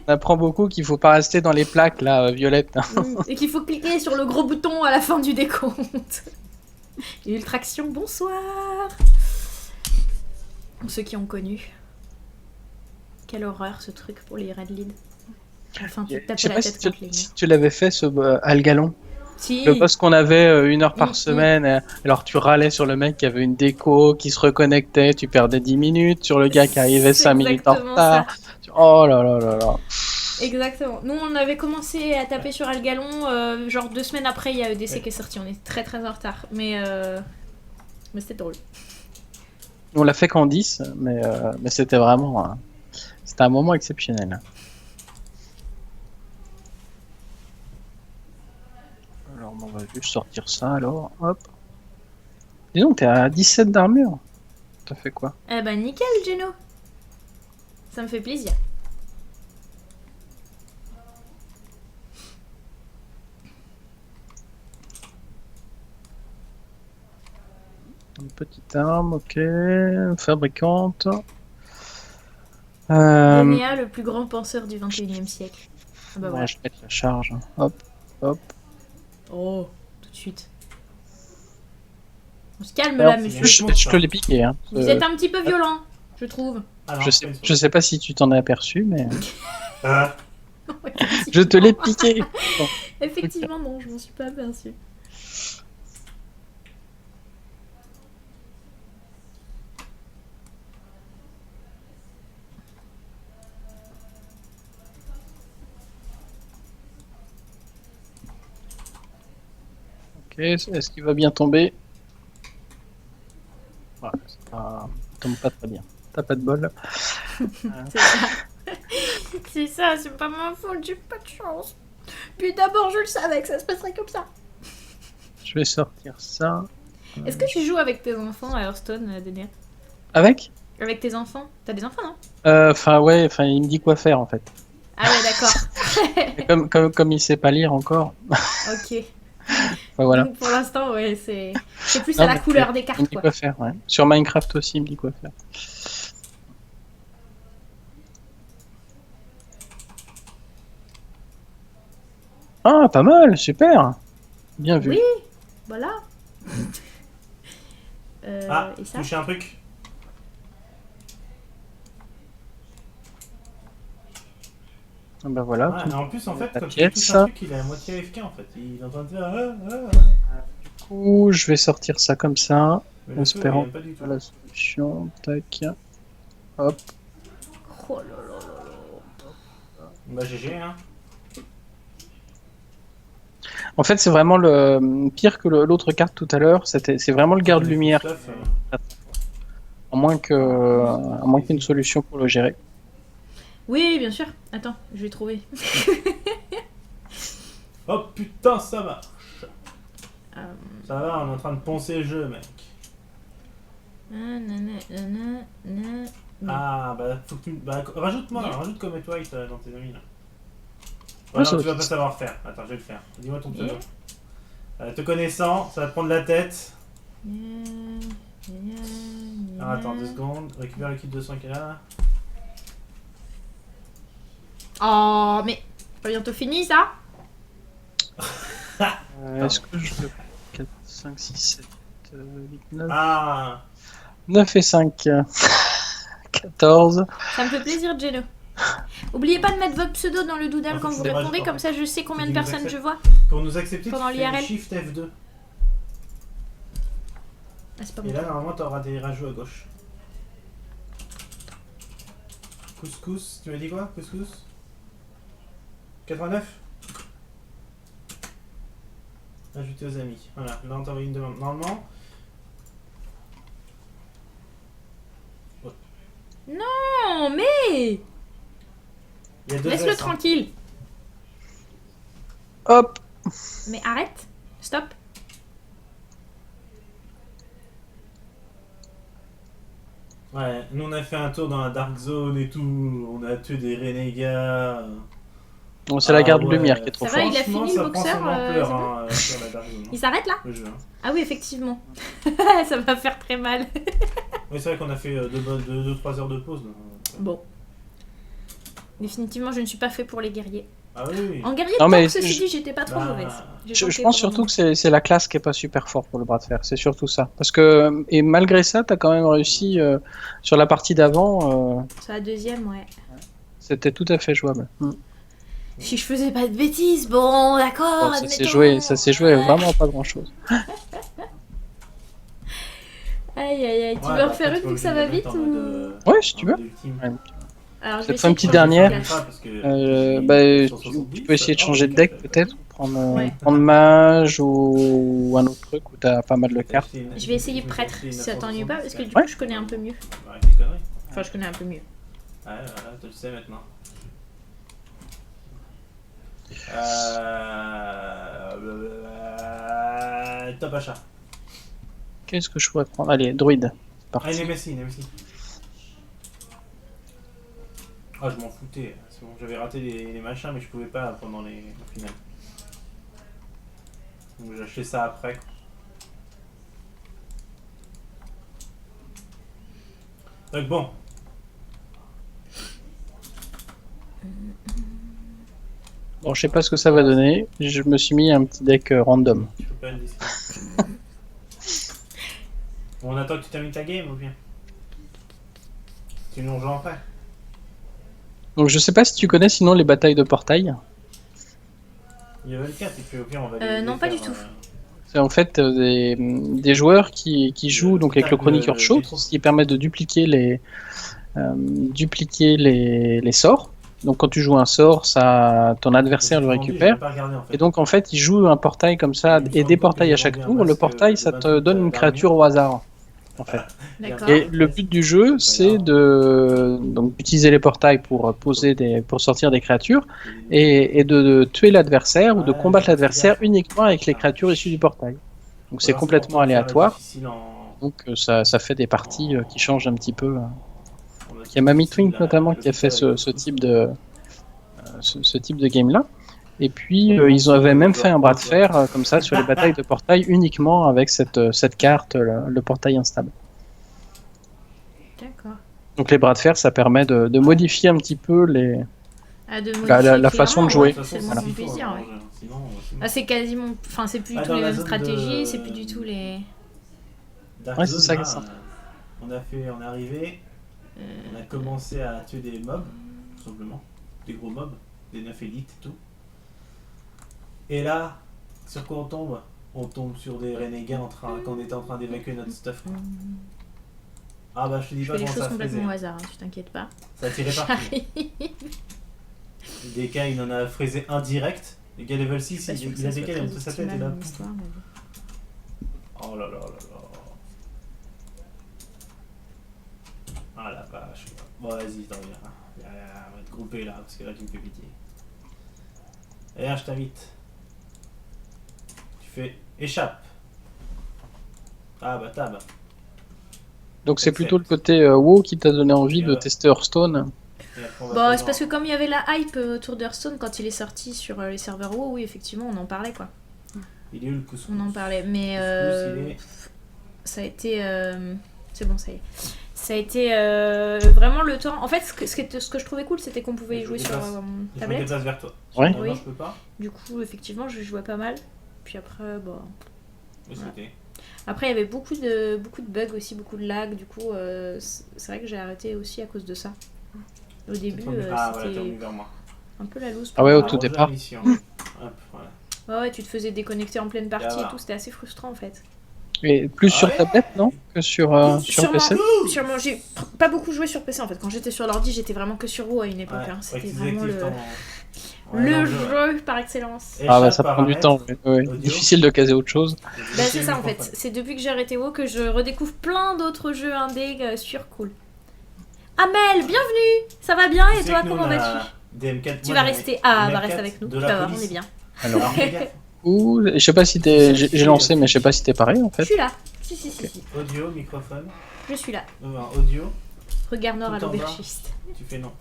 On apprend beaucoup qu'il faut pas rester dans les plaques là violettes. Et qu'il faut cliquer sur le gros bouton à la fin du décompte. Ultraction, bonsoir. Pour ceux qui ont connu. Quelle horreur ce truc pour les red lead. Enfin, tu te Je tapais sais la pas tête si contre les tu l'avais fait ce Algalon. Si. Le boss qu'on avait 1 heure par Mm, semaine. Alors tu râlais sur le mec qui avait une déco, qui se reconnectait, tu perdais 10 minutes. Sur le gars qui arrivait C'est 5 minutes en exactement retard. ça. Oh là là là là. Exactement. Nous, on avait commencé à taper sur Algalon, genre 2 semaines après, il y a EDC qui est sorti. On est très très en retard. Mais c'était drôle. On l'a fait qu'en 10, mais c'était vraiment c'était un moment exceptionnel. Alors on va juste sortir ça alors, hop. Dis donc, t'es à 17 d'armure. T'as fait quoi? Eh ben, nickel, Geno. Ça me fait plaisir. Une petite arme, ok. Fabricante. Linnea, le plus grand penseur du 21e siècle. Ah bah ouais, voilà. je vais mettre la charge. Hop, hop. Oh, tout de suite. On se calme Alors, là, monsieur. je te l'ai piqué. Hein. Vous êtes un petit peu violent, je trouve. Ah non, Je sais pas si tu t'en es aperçu, mais Euh, je te l'ai piqué. Bon. Effectivement, non, je m'en suis pas aperçue. Ok, est-ce qu'il va bien tomber? Ouais, ça tombe pas très bien. T'as pas de bol. C'est ça. C'est ça, c'est pas ma faute, j'ai pas de chance. Puis d'abord, je le savais que ça se passerait comme ça. Je vais sortir ça. Est-ce que tu joues avec tes enfants à Hearthstone, Dédé? Avec? Avec tes enfants? T'as des enfants, non? Enfin ouais, il me dit quoi faire en fait. Ah ouais, d'accord. Et comme il sait pas lire encore. Ok. Enfin, voilà. Donc pour l'instant, ouais, c'est plus Non, à la mais couleur des Il me cartes, dit quoi. quoi faire, ouais. Sur Minecraft aussi, il me dit quoi faire. Ah, pas mal, super. Bien vu. Oui, voilà. Ah, Et ça? toucher un truc. Ah, bah voilà. Ah, et en plus, en fait, la quand tu pièce. touches un truc, il est à moitié AFK en fait. Il est en train de faire. Du coup, je vais sortir ça comme ça. Mais le feu, Espérons. il est pas du tout. La solution. Tac. Hop. Oh là là là là. Bah, GG, hein. En fait, c'est vraiment le pire que l'autre carte tout à l'heure. C'est vraiment le garde-lumière. Stuff, À moins qu'une solution pour le gérer. Oui, bien sûr. Attends, je vais trouver. Oh putain, ça marche. Euh, Ça va, on est en train de poncer le jeu, mec. Ah, bah, faut que tu. Bah, rajoute-moi, Yeah. rajoute Comet White dans tes amis là. Ouais, Ouais, ça non, va tu vas être- pas savoir faire. Attends, je vais le faire. Dis-moi ton pseudo. Yeah. Te connaissant, ça va te prendre la tête. Alors, attends 2 secondes. Récupère le kit 200 qui est là. Oh, mais c'est pas bientôt fini ça? Est-ce que je veux 4, 5, 6, 7, 8, 9. Ah, 9 et 5. 14. Ça me fait plaisir, Jello. Oubliez pas de mettre votre pseudo dans le doodle Ah, quand faut vous que je répondez, rajoute, comme ça je sais combien de Faut que tu nous personnes je acceptes. vois. pour nous accepter, Pendant tu fais l'IRL. Shift F2. Ah, c'est pas Et bon. là, normalement, t'auras des rajouts à gauche. Couscous, tu m'as dit quoi? Couscous 89. Ajouter aux amis. Voilà, là on t'a envoyé une demande. Normalement, Non, mais il y a 2 laisse-le S, hein. tranquille. Hop. Mais arrête. Stop. Ouais, nous on a fait un tour dans la Dark Zone et tout. On a tué des renégats. Bon, c'est la garde de lumière qui est trop Ça va, forte. il a fini le boxeur, sur la Il s'arrête là? le jeu. Hein. Ah oui, effectivement. Ça va faire très mal. Oui, c'est vrai qu'on a fait 2-3 heures de pause. Donc. Bon. Définitivement, je ne suis pas fait pour les guerriers. Ah oui, oui. En guerrier Non, de mais tank, ceci dit, j'étais pas trop Bah, mauvaise. J'ai Je tenté pense pour le surtout que c'est la classe qui est pas super forte pour le bras de fer, c'est surtout ça. Parce que, et malgré ça, t'as quand même réussi sur la partie d'avant, moment. Sur la deuxième, ouais. c'était tout à fait jouable. Si je faisais pas de bêtises, bon, d'accord, Bon, ça admettons. s'est joué vraiment pas grand chose. Aïe, aïe, aïe. Tu Ouais, veux en bah, refaire après, une tu vu peux que ça va le vite mettre en ou... mode, Ouais, si tu en veux. mode ultime. Ouais. Alors, je Ça vais te fait une essayer petite de prendre dernière. le flash. Parce que Tu peux essayer de changer de deck peut-être, ou prendre mage ou un autre truc où t'as pas mal de cartes. Je vais essayer prêtre, si ça t'ennuie pas, parce que du Ouais. coup, je connais un peu mieux. Ouais, quelle connerie. Enfin, je connais un peu mieux. Ouais, voilà, tu le sais maintenant. Top achat. Qu'est-ce que je pourrais prendre? Allez, druide. C'est Ah, parti. une MSI, une MSI. Ah, je m'en foutais. C'est bon, j'avais raté les machins, mais je pouvais pas pendant les finales. Donc j'ai acheté ça après. Donc bon. Bon, je sais pas ce que ça va donner. Je me suis mis un petit deck random. Je peux pas le décider. Bon, on attend que tu termines ta game ou bien? Sinon, j'en fais. Donc je sais pas si tu connais sinon les batailles de portail. Il y a 24 et puis au pire, on va les non, pas faire, du tout. C'est en fait des joueurs qui jouent donc avec le chroniqueur chaud, ce qui permet de dupliquer les sorts. Donc quand tu joues un sort, ton adversaire le récupère. Et donc en fait, il joue un portail comme ça et des portails à chaque tour. Le portail, ça te donne une créature au hasard. En fait. D'accord. Et le but du jeu, c'est d'utiliser les portails pour sortir des créatures et de tuer l'adversaire ou de combattre l'adversaire uniquement avec les créatures issues du portail. Donc c'est complètement aléatoire. Donc ça fait des parties qui changent un petit peu. Il y a Mamie Twink notamment qui a fait ce type de game là. Et puis ils avaient même fait un bras de fer comme ça sur les batailles de portail uniquement avec cette carte, le portail instable. D'accord. Donc les bras de fer, ça permet de modifier un petit peu la façon de jouer. Ouais, c'est le moins Voilà. qu'on puisse dire, ouais. Sinon, Ah, c'est quasiment... Enfin, c'est plus du tout dans les la mêmes zone stratégies, de- c'est plus du tout les... Dark Ouais, c'est Zone, ça, là, c'est ça. on est arrivé, on a commencé à tuer des mobs, tout simplement, des gros mobs, des 9 élites et tout. Et là, sur quoi on tombe? On tombe sur des renégats quand on était en train d'évacuer notre stuff. Quoi. Ah bah je te dis Je pas fais les comment choses ça se faisait. complètement au hasard, hein, tu t'inquiètes pas. Ça tirait partout. Des cas, il en a fraisé un direct. Les gars level 6, Pas sûr que il a ça des soit cas, il a très montré sa tête et optimal là. dans l'histoire, mais bon. Oh là là là là. Ah la vache. Bon vas-y, t'en viens. On va te grouper là, parce que là tu me fais pitié. D'ailleurs, je t'invite. Tu fais échappe. Ah bah tab. Donc c'est plutôt le côté WoW qui t'a donné envie de tester Hearthstone. Et après, on va Bon, faire c'est parce que genre- comme il y avait la hype autour d'Hearthstone quand il est sorti sur les serveurs WoW, oui, effectivement, on en parlait, quoi. Il est où le couscous? On en parlait, mais Il est- ça a été... C'est bon, ça y est. Ça a été vraiment le temps... En fait, ce que je trouvais cool, c'était qu'on pouvait y Je jouer me sur déplace. Je me tablette. déplace vers toi. Ouais. Non, Oui. je peux pas. Du coup, effectivement, je jouais pas mal. Puis après, bon... Oui, c'était. Après, il y avait beaucoup de bugs aussi, beaucoup de lag. Du coup, c'est vrai que j'ai arrêté aussi à cause de ça. Au début, Ah voilà, t'es c'était revenu vers moi. un peu la loose. Ah ouais, au Alors, tout rejoins départ. la mission. Hop, voilà. Ouais, tu te faisais déconnecter en pleine partie Ah, et tout. C'était assez frustrant en fait. Et plus sur Ah ouais. tablette, non? Que sur PC? Sûrement, j'ai pas beaucoup joué sur PC en fait. Quand j'étais sur l'ordi, j'étais vraiment que sur WoW à une époque. Ouais, hein. C'était ouais, qu'ils vraiment activent le Ouais, jeu par excellence. Ah bah Échappe, ça prend du paramètres, temps. Ouais. audio. Difficile de caser autre chose. Bah, c'est ça en fait. C'est depuis que j'ai arrêté WoW que je redécouvre plein d'autres jeux indés sur cool. Amel, bienvenue. Ça va bien et toi, comment vas-tu? Tu vas rester. Ah, bah reste avec nous. Tu vas voir, on est bien. Alors, Alors, fais gaffe. je sais pas si j'ai lancé, mais je sais pas si t'es pareil en Je fait. suis là. Si. Audio, microphone. Je suis là. Audio, Regard nord à Tout en bas. l'aubergiste. tu fais non.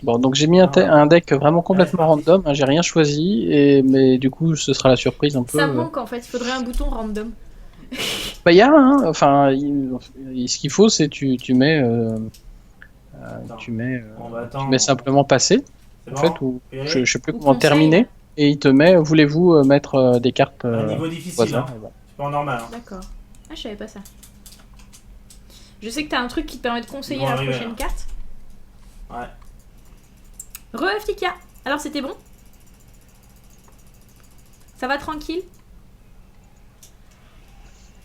Bon, donc j'ai mis un deck vraiment complètement random, hein, j'ai rien choisi, mais du coup ce sera la surprise un peu. Ça manque en fait, il faudrait un bouton random. Bah, il y a, hein, enfin, ce qu'il faut, c'est tu mets, tu mets, tu mets simplement passer, C'est en bon. fait, ou je sais plus Ou comment conseil, terminer, ouais. et il te met, voulez-vous mettre des cartes Un niveau au difficile, hasard, hein. et voilà. C'est pas en normal. Hein. D'accord. Ah, je savais pas ça. Je sais que t'as un truc qui te permet de conseiller Ils vont la arriver, prochaine là. carte. Ouais. Re-Ftika. Alors c'était bon? Ça va tranquille?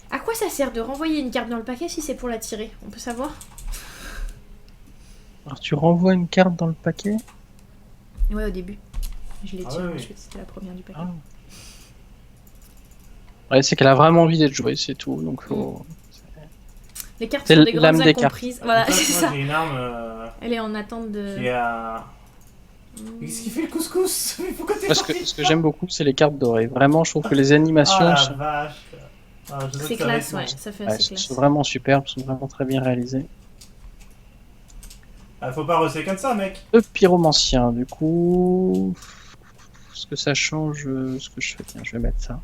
À quoi ça sert de renvoyer une carte dans le paquet si c'est pour la tirer? On peut savoir? Alors tu renvoies une carte dans le paquet. Ouais, au début. Je l'ai Ah tirée oui, oui. ensuite, c'était la première du paquet. Ah. Ouais, c'est qu'elle a vraiment envie d'être jouée, c'est tout. Donc faut. Les cartes C'est sont des grandes l'âme des cartes. incomprises. Voilà, Moi, c'est ça. j'ai une arme Elle est en attente de... qui a. Qu'est-ce qu'il fait le couscous? Mais pourquoi t'es Parce parti que ce que j'aime beaucoup, c'est les cartes dorées. Vraiment, je trouve que les animations Ah la sont, vache. Ah, je veux C'est que ça classe, reste, ouais. Ça fait ouais, assez sont classe. vraiment superbes, sont vraiment très bien réalisées. Ah, faut pas rosser comme ça, mec. Le pyromancien, du coup. Est-ce que ça change ce que je fais? Tiens, je vais mettre ça.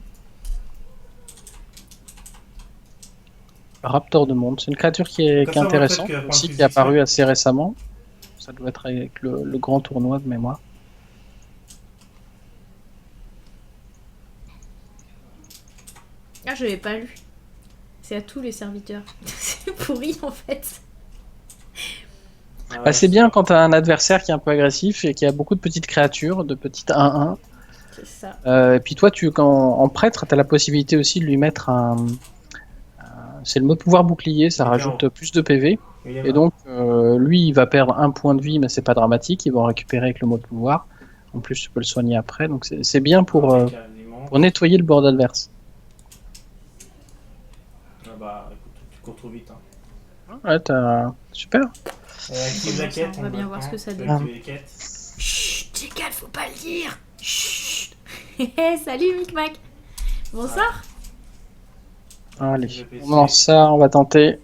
Raptor de monde, c'est une créature qui est Comme ça, on voit intéressante, peut-être que aussi, point qui est de apparue physique, assez récemment. Ça doit être avec le grand tournoi de mémoire. Ah, je l'ai pas lu. C'est à tous les serviteurs. C'est pourri en fait. Ah ouais, Bah, c'est bien quand tu as un adversaire qui est un peu agressif et qui a beaucoup de petites créatures, de petites 1-1. C'est ça. Et puis toi, en prêtre, tu as la possibilité aussi de lui mettre c'est le mot de pouvoir bouclier, ça Le rajoute carreau. plus de PV. Et donc, lui, il va perdre un point de vie, mais c'est pas dramatique, il va en récupérer avec le mot de pouvoir. En plus, tu peux le soigner après, donc c'est bien pour nettoyer le board adverse. Ah bah, écoute, tu cours trop vite. Hein. Ouais, super. Active la quête. On va bien voir ce que ça donne. Activer les quêtes. Chut, Jekyll, faut pas le dire. Chut. Salut Micmac. Bonsoir. Allez, on lance ça, on va tenter.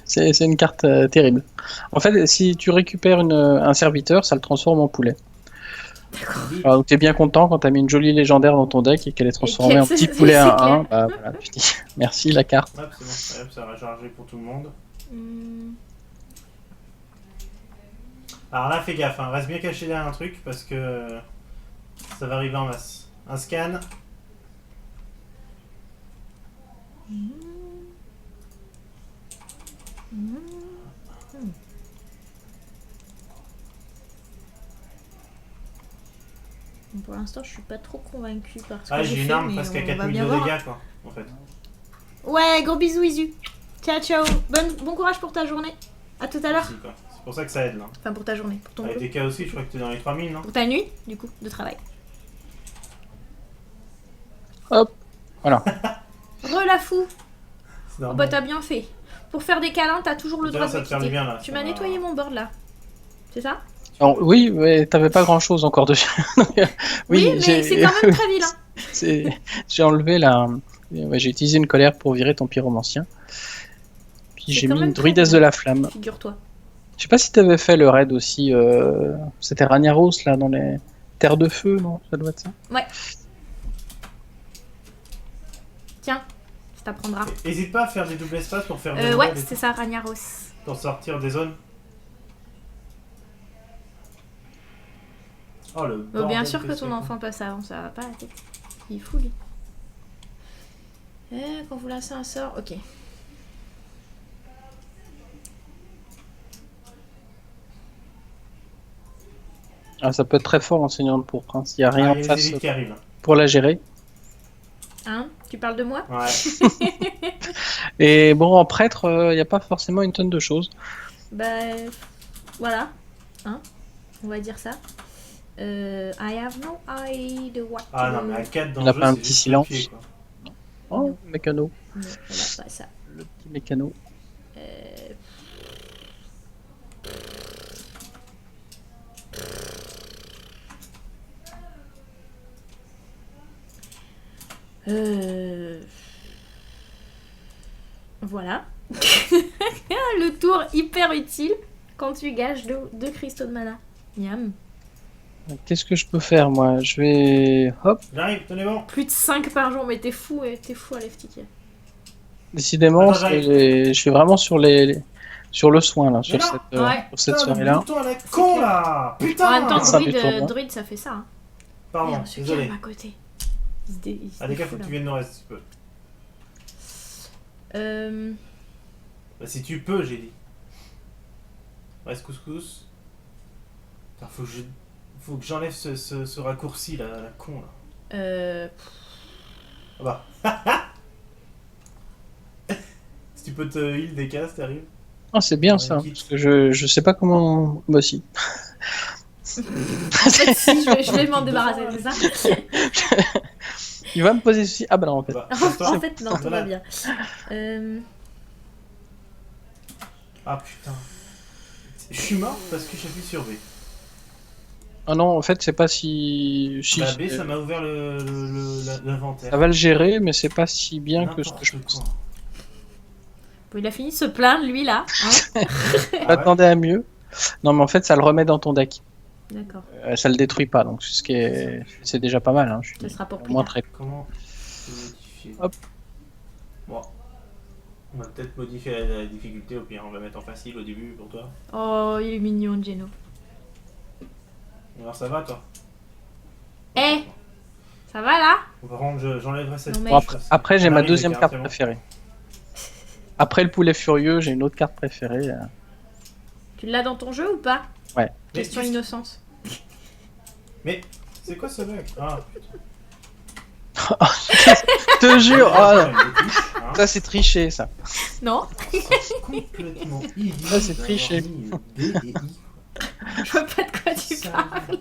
C'est une carte terrible. En fait, si tu récupères un serviteur, ça le transforme en poulet. Alors, donc t'es bien content quand t'as mis une jolie légendaire dans ton deck et qu'elle est transformée en petit poulet 1-1. Bah, voilà, tu dis merci la carte. Hop, c'est bon. Hop, ça va charger pour tout le monde. Alors là, fais gaffe, hein. Reste bien caché derrière un truc parce que ça va arriver en masse. Un scan. Pour l'instant, je suis pas trop convaincue par ce Ah, que j'ai j'ai une fait, arme mais parce qu'à on 4 va 000 bien de voir. dégâts, quoi, en fait. Ouais, gros bisous Isu. Ciao ciao. Bon courage pour ta journée. À tout à l'heure. Merci, quoi. C'est pour ça que ça aide, là. Enfin pour ta journée, pour ton Avec boulot. des cas aussi, je crois que t'es dans les 3000, non? Pour ta nuit, du coup, de travail. Hop, voilà. La fou. C'est Oh normal. bah t'as bien fait. Pour faire des câlins, t'as toujours le Déjà, droit de ça me te fait du quitter. bien, là. Tu Ça m'as va. nettoyé mon board là. C'est ça? Alors, oui, mais t'avais pas grand chose encore dessus. Oui, mais c'est quand même très vilain. J'ai enlevé ouais, j'ai utilisé une colère pour virer ton pyromancien. Puis C'est j'ai quand mis même une très druidesse bien. de la flamme. Figure-toi. Je sais pas si t'avais fait le raid aussi. C'était Ragnaros là dans les terres de feu, non? Ça doit être ça. Ouais. Tiens, ça t'apprendra. Hésite pas à faire des doubles espaces pour faire des Ouais, modèles et c'est tout, ça, Ragnaros. pour sortir des zones. Oh le Bien bordel sûr que c'est, ton quoi. enfant passe avant, ça va pas la tête. Il est fou lui. Quand vous lancez un sort, ok. Ah, ça peut être très fort l'enseignante pour prince. Il y a rien Ah, en il y a face les élites qui arrivent. pour la gérer. Hein? Tu parles de moi? Ouais. Et bon, en prêtre, il n'y a pas forcément une tonne de choses. Bah voilà, hein, on va dire ça. I have no idea what Ah to non, do. mais à 4 dans On a le jeu, pas un c'est petit juste silence. le pied, quoi. Oh, mécano. Non, voilà, pas ça. Le petit mécano. Voilà. Le tour hyper utile quand tu gages 2 cristaux de mana. Miam. Qu'est-ce que je peux faire, moi? Je vais... Hop, J'arrive, tenez bon. Plus de 5 par jour, mais t'es fou à l'FTK. décidément, Attends, j'arrive. je suis vraiment sur sur le soin, là, sur non. Ouais. sur cette Putain, le soirée-là. bouton à la con là. En même Putain. temps, Ça fait trop bien. druide, ça fait ça. Hein. Pardon, Merde, ce désolé. calme à côté. Il se Ah les gars, faut défoule, que tu hein. viennes nous rester si tu peux. Euh, Bah si tu peux, j'ai dit. Reste couscous. Putain, faut que j'enlève ce raccourci là, la con là. Ah bah. Si tu peux te heal des cases, t'arrives. Ah, c'est bien Ouais, ça, quitte. parce que je sais pas comment... Bah si. En fait, si, je vais m'en débarrasser, c'est ça? Il va me poser ceci. Ah bah non, en fait. Bah, En fait, non, tout va Voilà. bien. Ah putain. Je suis mort parce que j'appuie sur B. Ah non, en fait, c'est pas si... Bah B, ça m'a ouvert l'inventaire. Ça va le gérer, mais c'est pas si bien que ce que je N'importe pense. quoi. Bon, il a fini de se plaindre, lui, là. Hein. Ah ouais. M'attendais à mieux. Non, mais en fait, ça le remet dans ton deck. D'accord, Ça le détruit pas, donc c'est déjà pas mal. Hein. Je suis ça sera pour au plus moins tard. très... Comment modifier? Hop. Bon. On va peut-être modifier la difficulté, au pire on va mettre en facile au début pour toi. Oh, il est mignon, Geno. Alors ça va toi? Eh, ça va, là? Par contre j'enlèverai cette Non, mais- Bon, page, parce que après, j'ai ma j'arrive, deuxième les carte c'est bon. préférée. Après le poulet furieux, j'ai une autre carte préférée. Tu l'as dans ton jeu ou pas? Ouais. Question Mais- innocence. Mais c'est quoi ce bug? Ah, Je te jure, putain, oh, des touches, hein. ça c'est triché ça. Non, C'est complètement idiot. Ça, c'est triché. d'avoir mis D et I. je vois pas de quoi tu Ça- parles.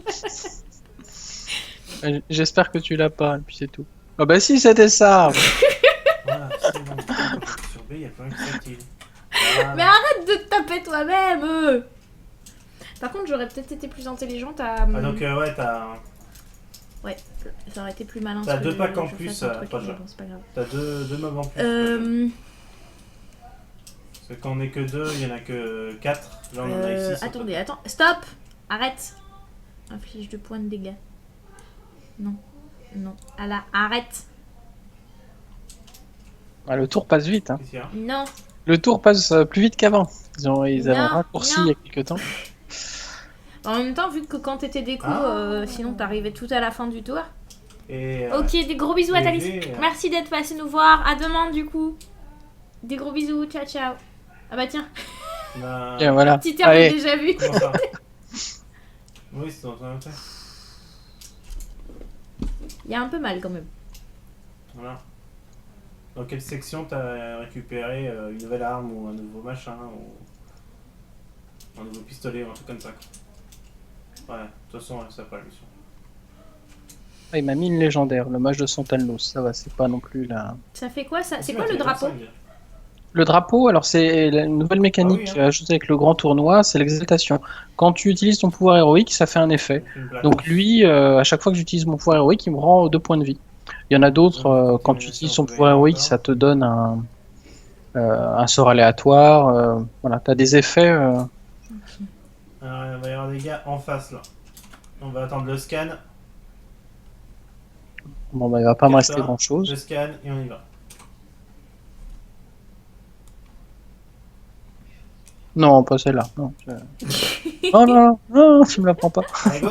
J'espère que tu l'as pas, et puis c'est tout. Ah bah si, c'était ça. Voilà, c'est bon. Sur B, il y a plus rien qui s'active. Voilà. Mais arrête de te taper toi-même. Par contre, j'aurais peut-être été plus intelligente à... Ah donc ouais, Ouais, ça aurait été plus malin. T'as que 2 je- packs en je plus, fasse un truc, pas mais genre. bon, c'est pas grave. t'as deux mobs en plus. Parce que quand on est que 2, il y en a que 4. Là on en a 6. Attendez, attends, stop. Arrête. Inflige 2 points de dégâts. Non, non. Ah là, arrête. Ah, le tour passe vite. Hein. Qu'est-ce qu'il y a? Non. Le tour passe plus vite qu'avant. Ils avaient Non, raccourci non. il y a quelques temps. En même temps, vu que quand t'étais déco, sinon t'arrivais tout à la fin du tour. Et, Ok, des gros bisous à et Thalys. j'ai, Merci d'être passé nous voir. À demain du coup. Des gros bisous. Ciao, ciao. Ah bah tiens, bah, Et voilà. petit terme Allez, déjà vu. comment ça? Oui, c'est dans ton inventaire. Il y a un peu mal quand même. Voilà. Dans quelle section t'as récupéré une nouvelle arme ou un nouveau machin ou un nouveau pistolet ou un truc comme ça quoi. Ouais, de toute façon, ça pas la mission. Ah, il m'a mis une légendaire, le mage de Sontalnos. Ça va, c'est pas non plus la... Ça fait quoi ça? C'est Tu quoi m'as le fait drapeau? 25. Le drapeau, alors c'est la nouvelle mécanique Ah oui, hein. ajoutée avec le grand tournoi, c'est l'exaltation. Quand tu utilises ton pouvoir héroïque, ça fait un effet. Une plaque. Donc lui, à chaque fois que j'utilise mon pouvoir héroïque, il me rend 2 points de vie. Il y en a d'autres, quand tu utilises ton pouvoir héroïque, ça te donne un sort aléatoire. Voilà, t'as des effets. Alors, il va y avoir des gars en face là. On va attendre le scan. Bon, bah, il va pas me Comme rester ça, grand chose. Le scan et on y va. Non, pas celle-là. Non, non, non, non, tu me la prends pas. Allez, go.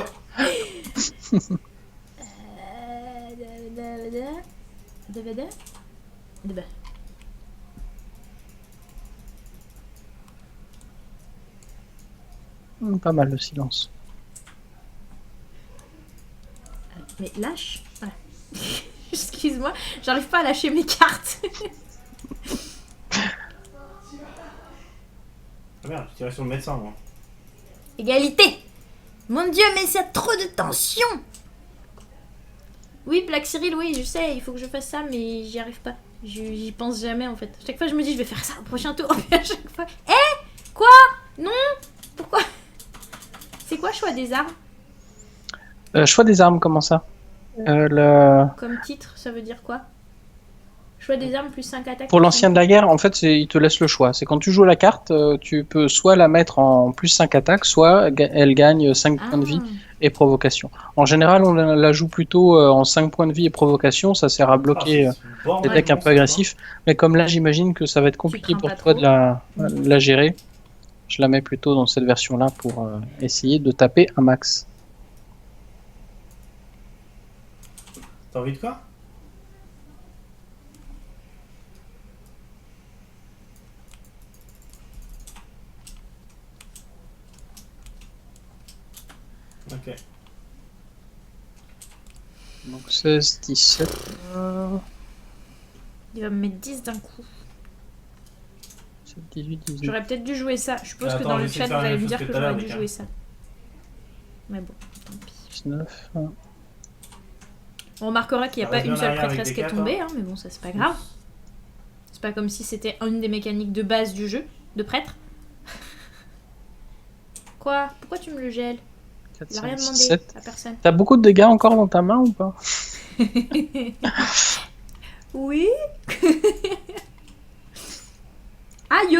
Pas mal le silence. Mais lâche. Voilà. Excuse-moi, j'arrive pas à lâcher mes cartes. Ah merde, je tirais sur le médecin moi. Égalité. Mon dieu, mais c'est trop de tension. Oui, Black Cyril, oui, je sais, il faut que je fasse ça, mais j'y arrive pas. J'y pense jamais en fait. Chaque fois, je me dis, je vais faire ça au prochain tour. Et à chaque fois. Quoi? Non? Pourquoi? C'est quoi choix des armes? Choix des armes, comment ça? Comme titre, ça veut dire quoi? Choix des armes plus 5 attaques. Pour plus l'ancien 5. de la guerre, en fait, il te laisse le choix. C'est quand tu joues la carte, tu peux soit la mettre en plus 5 attaques, soit elle gagne 5 points de vie et provocation. En général, on la joue plutôt en 5 points de vie et provocation, ça sert à bloquer les decks un peu agressifs. Mais comme là, j'imagine que ça va être compliqué crains pour pas toi trop. de la gérer, je la mets plutôt dans cette version-là pour essayer de taper un max. T'as envie de quoi? Ok. Donc 16, 17... Il va me mettre 10 d'un coup. 18, 18. J'aurais peut-être dû jouer ça. Je suppose que Attends, dans je le vais chat, essayer de vous faire la allez même me dire chose que que tout à j'aurais l'heure, dû les jouer gars. ça. Mais bon, tant pis. 19... On remarquera qu'il n'y a Ça pas reste une bien seule arrière prêtresse avec qui est des tombée, quatre, hein, mais bon, ça c'est pas grave. C'est pas comme si c'était une des mécaniques de base du jeu, de prêtre. Quoi? Pourquoi tu me le gèles? Il a rien demandé 7. à personne. T'as beaucoup de dégâts encore dans ta main ou pas? Oui. Aïe.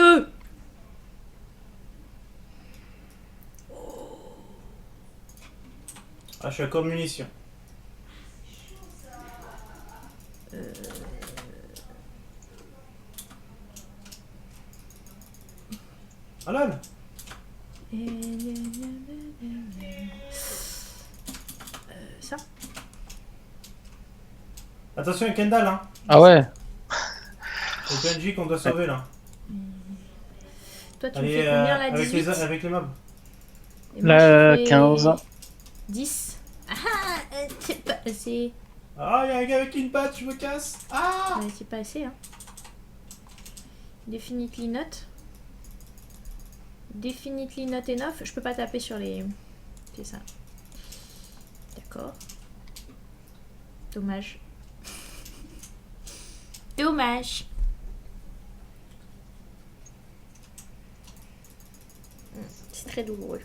Ah, je suis à court de munitions. Ah lol. Ça. Attention, il y a Kendall, hein. Ah ouais. C'est le PNJ qu'on doit sauver là. Toi, tu me Allez, fais combien là? avec 18 avec les mobs. Et moi, Là, je fais 15. 10. Ah, c'est pas assez. Ah, il y a un gars avec une patte, je me casse. Ah. Ouais, c'est pas assez, hein. Definitely not. Definitely not enough. Je peux pas taper sur les... C'est ça. D'accord. Dommage. Dommage. C'est très douloureux.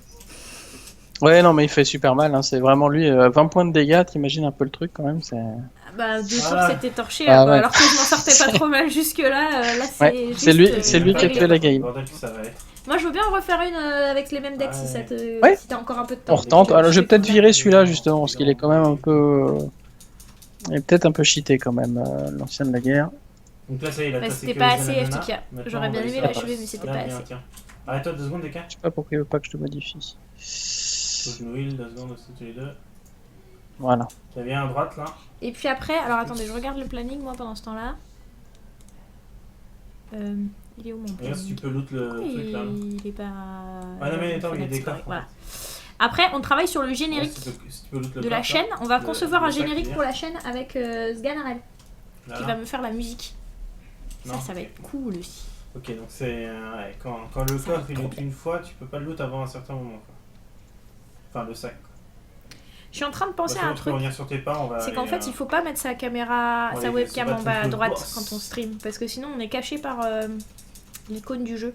Ouais, non, mais il fait super mal. Hein. C'est vraiment lui. 20 points de dégâts, t'imagines un peu le truc quand même. C'est... Ah bah, 2 tours, Voilà. c'était torché. Ah quoi. ouais. Alors que je m'en sortais pas trop mal jusque-là. Là, c'est Ouais, juste, c'est lui qui a réglé. tué la game. Bordel que ça va être. Moi, je veux bien en refaire une avec les mêmes decks si Ouais. ça te... Ouais. si t'as encore un peu de temps. On retente. Alors, je vais peut-être virer celui-là justement parce qu'il est quand même un peu. Il est peut-être un peu cheaté quand même, l'ancien de la guerre. Donc là, ça y est, il a Bah, pas c'était sécurisé pas assez la nana. FTK. Maintenant, J'aurais on bien va aimé essayer de l'achever, mais c'était Viens, pas viens, assez. tiens. Arrête-toi 2 secondes, Deka. Je sais pas pourquoi il veut pas que je te modifie. Faut que je me heal 2 secondes aussi tous les deux. Voilà. Ça vient à droite là. Et puis après, alors attendez, je regarde le planning moi pendant ce temps-là. Il est où mon Regarde si tu planning? peux loot le truc là. Il est pas. Ah non, mais attends, il y a des Fenêtre, coffres. voilà. Après, on travaille sur le Ouais, générique si tu peux loot le de la coffre, chaîne. là. On va Le- concevoir le un sac, générique hier. pour la chaîne avec Sganarelle qui Voilà. va me faire la musique. Non. Ça va être cool aussi. Ok, donc c'est. Ouais, quand le Ça va coffre il trop loot bien. une fois, tu peux pas le loot avant un certain moment. Quoi. Enfin, le sac. Je suis en train de penser à un Tu peux truc. revenir sur tes pas, on va. C'est qu'en aller, fait, il faut pas mettre sa caméra, Ouais, sa il webcam faut en pas bas à tout le droite boss. quand on stream, parce que sinon on est caché par l'icône du jeu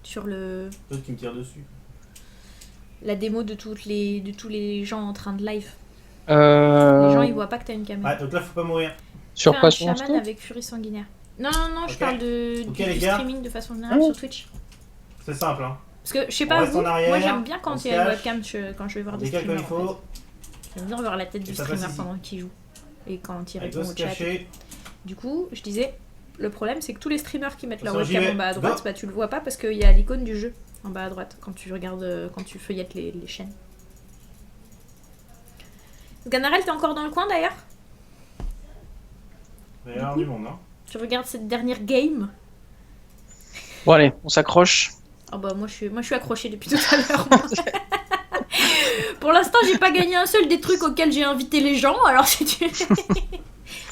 sur le L'autre qui me tire dessus. la démo de tous les gens en train de live. Euh... Les gens ils voient pas que t'as une caméra. Ah, donc là, faut pas mourir. Sur Fais quoi un sur chaman Steam avec furie sanguinaire. Non, je Ok. parle de Ok, du les gars. streaming de façon générale Oh. sur Twitch. C'est simple, hein. Parce que je sais On pas reste vous, en arrière, moi j'aime bien on quand se il y a une cache. webcam quand je vais voir On des décale comme streamers. il En faut. fait. J'aime bien voir la tête Et du ça streamer passe ici. pendant qu'il joue et quand il Elle répond doit se au chat. cacher. Du coup, je disais, le problème c'est que tous les streamers qui mettent leur Attention, j'y webcam vais. en bas à droite, Go. bah tu le vois pas parce qu'il y a l'icône du jeu en bas à droite quand tu regardes, quand tu feuillettes les chaînes. Ganarelle, t'es encore dans le coin d'ailleurs? Il va y avoir du monde, hein. Tu regardes cette dernière game? Bon allez, on s'accroche. Oh bah moi je suis accrochée depuis tout à l'heure. moi. Pour l'instant j'ai pas gagné un seul des trucs auxquels j'ai invité les gens, alors si tu...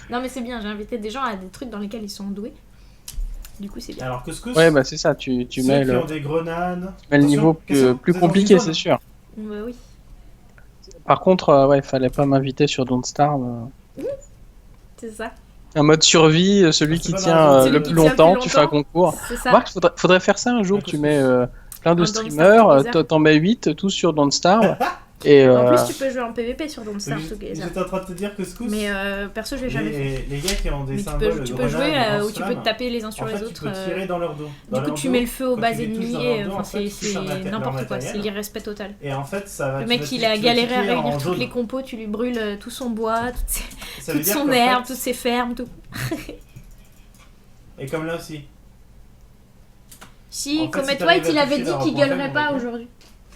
Non mais c'est bien, j'ai invité des gens à des trucs dans lesquels ils sont doués. Du coup c'est bien. Alors, couscous. Ouais, bah c'est ça, tu ceux mets qui le, ont des grenades. tu mets le Attention, niveau question, plus vous êtes dans compliqué, une c'est zone. sûr. Bah oui. Par contre, ouais, fallait pas m'inviter sur Don't Starve. C'est ça. Un mode survie, celui Ah, c'est qui pas tient mal, le celui plus qui tient longtemps, plus tu fais un longtemps. concours. C'est ça. Marc, faudrait faire ça un jour, Ah, tu mets plein de Don't streamers, Starve, t'en mets 8, tous sur Don't Starve, Et En plus, tu peux jouer en PVP sur Don't Starve Together. J'étais en train de te dire que Scous, Mais perso, je l'ai jamais fait. les gars qui ont des Mais symboles tu peux jouer grenades, où tu peux te taper les uns sur en fait, les tu autres. peux tirer dans leur dos. Dans Du coup, leur tu dos, mets le feu aux quand bases tu les touches dans ennemies, leur dos, en fait, tu c'est touches leur n'importe quoi, c'est matériel. l'irrespect total. Et en fait, ça va. Le tu mec, vas il a tu vas galéré à cliquer en réunir toutes jaune. les compos, tu lui brûles tout son bois, Ça veut toute dire son qu'en herbe, fait- toutes ses fermes, tout. Et comme là aussi. Si, En fait, Comet si t'arrives White, il à avait toucher dit leur qu'il point gueulerait faible, pas on est aujourd'hui.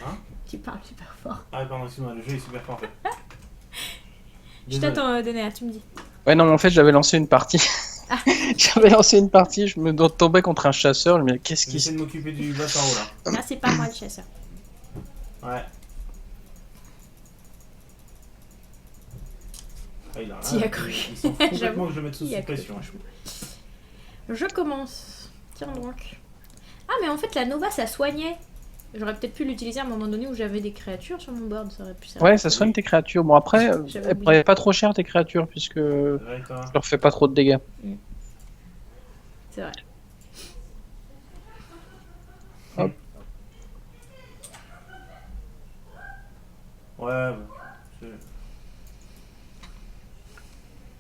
Hein Tu parles super fort. Ah, pardon, excuse-moi, le jeu est super fort en fait. Je Désolé. t'attends, Dénéa, tu me dis. Ouais, non, mais en fait, j'avais lancé une partie. Ah. J'avais lancé une partie, je me tombais contre un chasseur, je me disais, qu'est-ce qui J'essaie de m'occuper du boss en haut là. Ah, c'est pas moi le chasseur. Ouais. Ah, il a T'y rien. as cru. Ils sont complètement J'avoue, que je mette sous Qui a cru, pression. franchement. Je commence. Tiens donc. Ah, mais en fait, la Nova, ça soignait. J'aurais peut-être pu l'utiliser à un moment donné où j'avais des créatures sur mon board, ça aurait pu servir. Ouais, ça soigne tes créatures. Bon, après, J'avais elles oublié. prennent pas trop cher tes créatures, puisque je Ouais, toi. leur fais pas trop de dégâts. C'est vrai. Hop. Ouais, bah, c'est-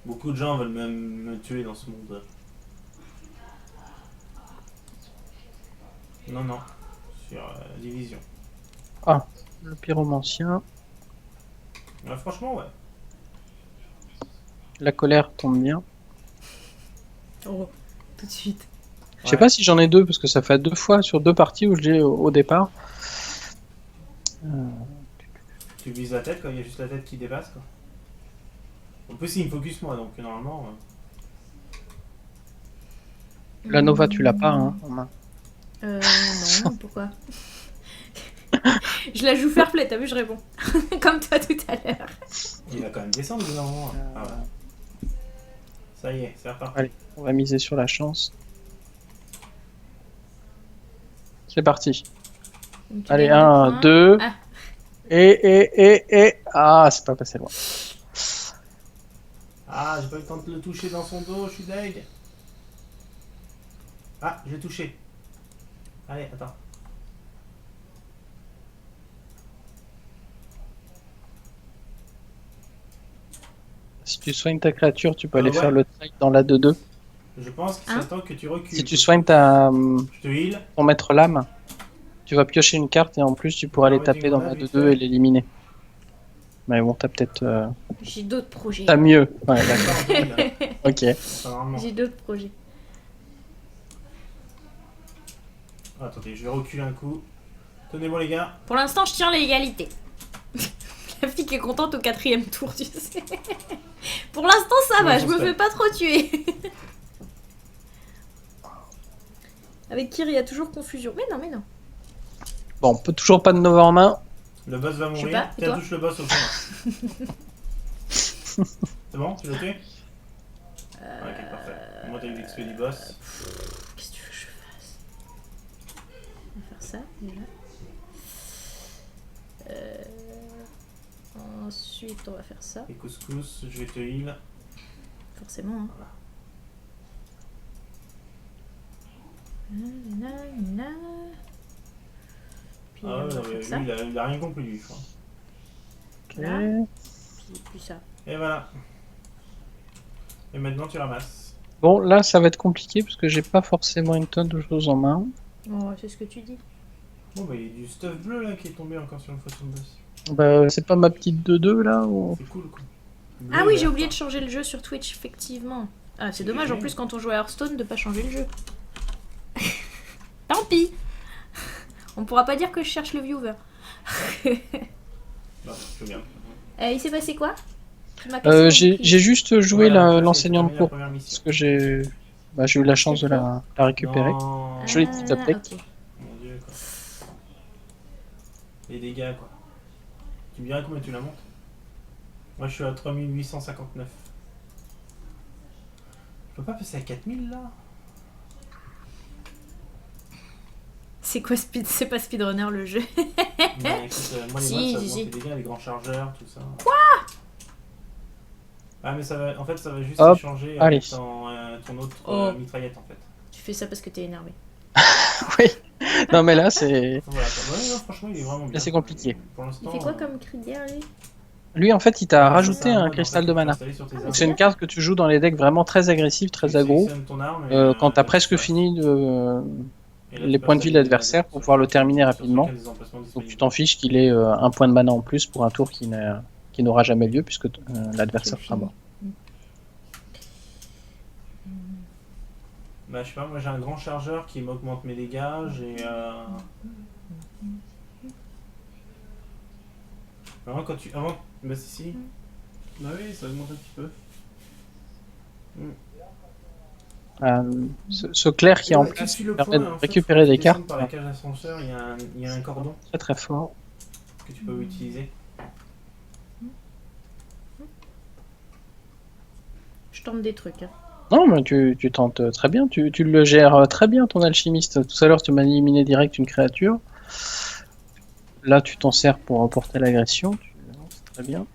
beaucoup de gens veulent même me tuer dans ce monde. Non, non. Sur Division. Le pyromancien, Ouais, franchement, ouais. la colère tombe bien. Oh, tout de suite. Je sais pas si j'en ai deux, parce que ça fait 2 fois sur 2 parties où je l'ai au départ. Tu vises la tête quand il y a juste la tête qui dépasse, quoi. En plus, il me focus moi, donc normalement. La Nova, tu l'as pas, hein, en main. Non, pourquoi? Je la joue fair play, t'as vu, je réponds. Comme toi tout à l'heure. Il va quand même descendre au bout d'un moment. Ah ouais. Ça y est, c'est reparti. Allez. On va miser sur la chance. C'est parti. Donc, tu Allez, gagnes 1, points. 2. Ah. Et. Ah, c'est pas passé loin. Ah, j'ai pas eu le temps de le toucher dans son dos, je suis deg. Ah, j'ai touché. Allez, attends. Si tu soignes ta créature, tu peux aller ouais. faire le trade dans la 2-2. Je pense qu'il Hein s'attend que tu recules. Si tu soignes ta, Je te heal. ton maître lame, tu vas piocher une carte et en plus tu pourras aller Ouais, taper dans la vite 2-2 fait. et l'éliminer. Mais bon, t'as peut-être. J'ai d'autres projets. T'as mieux. Ouais, d'accord. Attends, je te heal, là. Ok. Enfin, normalement. J'ai d'autres projets. Ah, attendez, je vais reculer un coup. Tenez-moi les gars. Pour l'instant, je tiens l'égalité. La fille qui est contente au 4ème tour, tu sais. Pour l'instant, ça va, Ouais, je on me se fait. fais pas trop tuer. Avec Kyr, il y a toujours confusion. Mais non, mais non. Bon, on peut toujours pas de Nova en main. Le boss va Je sais mourir. pas, et Tiens, toi touche le boss au fond. C'est bon, tu l'as tué? Ok, parfait. Moi, t'as eu l'XP du boss. Qu'est-ce que tu veux que je fasse? On va faire ça, déjà. Ensuite, on va faire ça. Et couscous, je vais te heal. Forcément, hein. Voilà. Puis Ah on ouais, va non, mais faire lui, ça. il a rien compris, lui, je crois. Ok. Puis ça. Et voilà. Et maintenant, tu ramasses. Bon, là, ça va être compliqué parce que j'ai pas forcément une tonne de choses en main. Oh, c'est ce que tu dis. Bon, bah, il y a du stuff bleu là qui est tombé encore sur le façon de boss. Bah, c'est pas ma petite 2-2 là ou... C'est cool, quoi. Ah oui, j'ai oublié de changer le jeu sur Twitch, effectivement. Ah, c'est dommage en génial. plus quand on joue à Hearthstone de pas changer le jeu. Tant pis. On pourra pas dire que je cherche le viewer. Bah, je veux bien. Il s'est passé quoi? Tu m'as cassé mon J'ai bouclier. juste joué Voilà, après, l'enseignant de j'ai cours terminé la première parce mission. que j'ai eu la chance de la récupérer. Non. Joli petit update. Ok. Mon dieu, quoi. Les dégâts, quoi. Tu me diras combien tu la montes? Moi, je suis à 3859. Je peux pas passer à 4000 là? C'est quoi speed? C'est pas speedrunner le jeu. Mais écoute, moi, les Si, modes, ça si, augmente si. les dégâts, les grands chargeurs, tout ça. Quoi? Ah, mais ça va, en fait, ça va juste Hop, échanger allez. avec ton autre Oh. mitraillette, en fait. Tu fais ça parce que t'es énervé. Oui, Non, mais là, c'est Voilà, quoi. Ouais, non, franchement, il est vraiment bien. c'est compliqué. Pour Il l'instant. fait quoi comme cri de guerre, lui? Lui, en fait, il t'a ça, rajouté c'est un mode, cristal en fait, de que tu peux mana. installer sur tes Ah, armes. C'est une carte que tu joues dans les decks vraiment très agressifs, Tu très aggro, sélectionnes ton arme et, quand t'as tu presque passes. fini Et là, les tu peux points de vie de installer l'adversaire pour sur pouvoir le chacun- terminer sur rapidement. chacun des emplacements Donc tu disponibles. t'en fiches qu'il ait un point de mana en plus pour un tour qui n'aura jamais lieu puisque l'adversaire C'est sera fini. mort. Bah, je sais pas, moi j'ai un grand chargeur qui m'augmente mes dégâts, j'ai. Vraiment, quand tu. Avant. Bah, si. Bah oui, ça augmente un petit peu. Ce clair qui est en Ouais, tu place suis le permet de point, en fait, récupérer quand des tu descends cartes Par la cage d'ascenseur, il y a un cordon très très fort. que tu peux utiliser. Je tente des trucs. Hein. Non, mais tu tentes très bien, tu le gères très bien ton alchimiste. Tout à l'heure, tu m'as éliminé direct une créature. Là, tu t'en sers pour emporter l'agression. C'est très bien.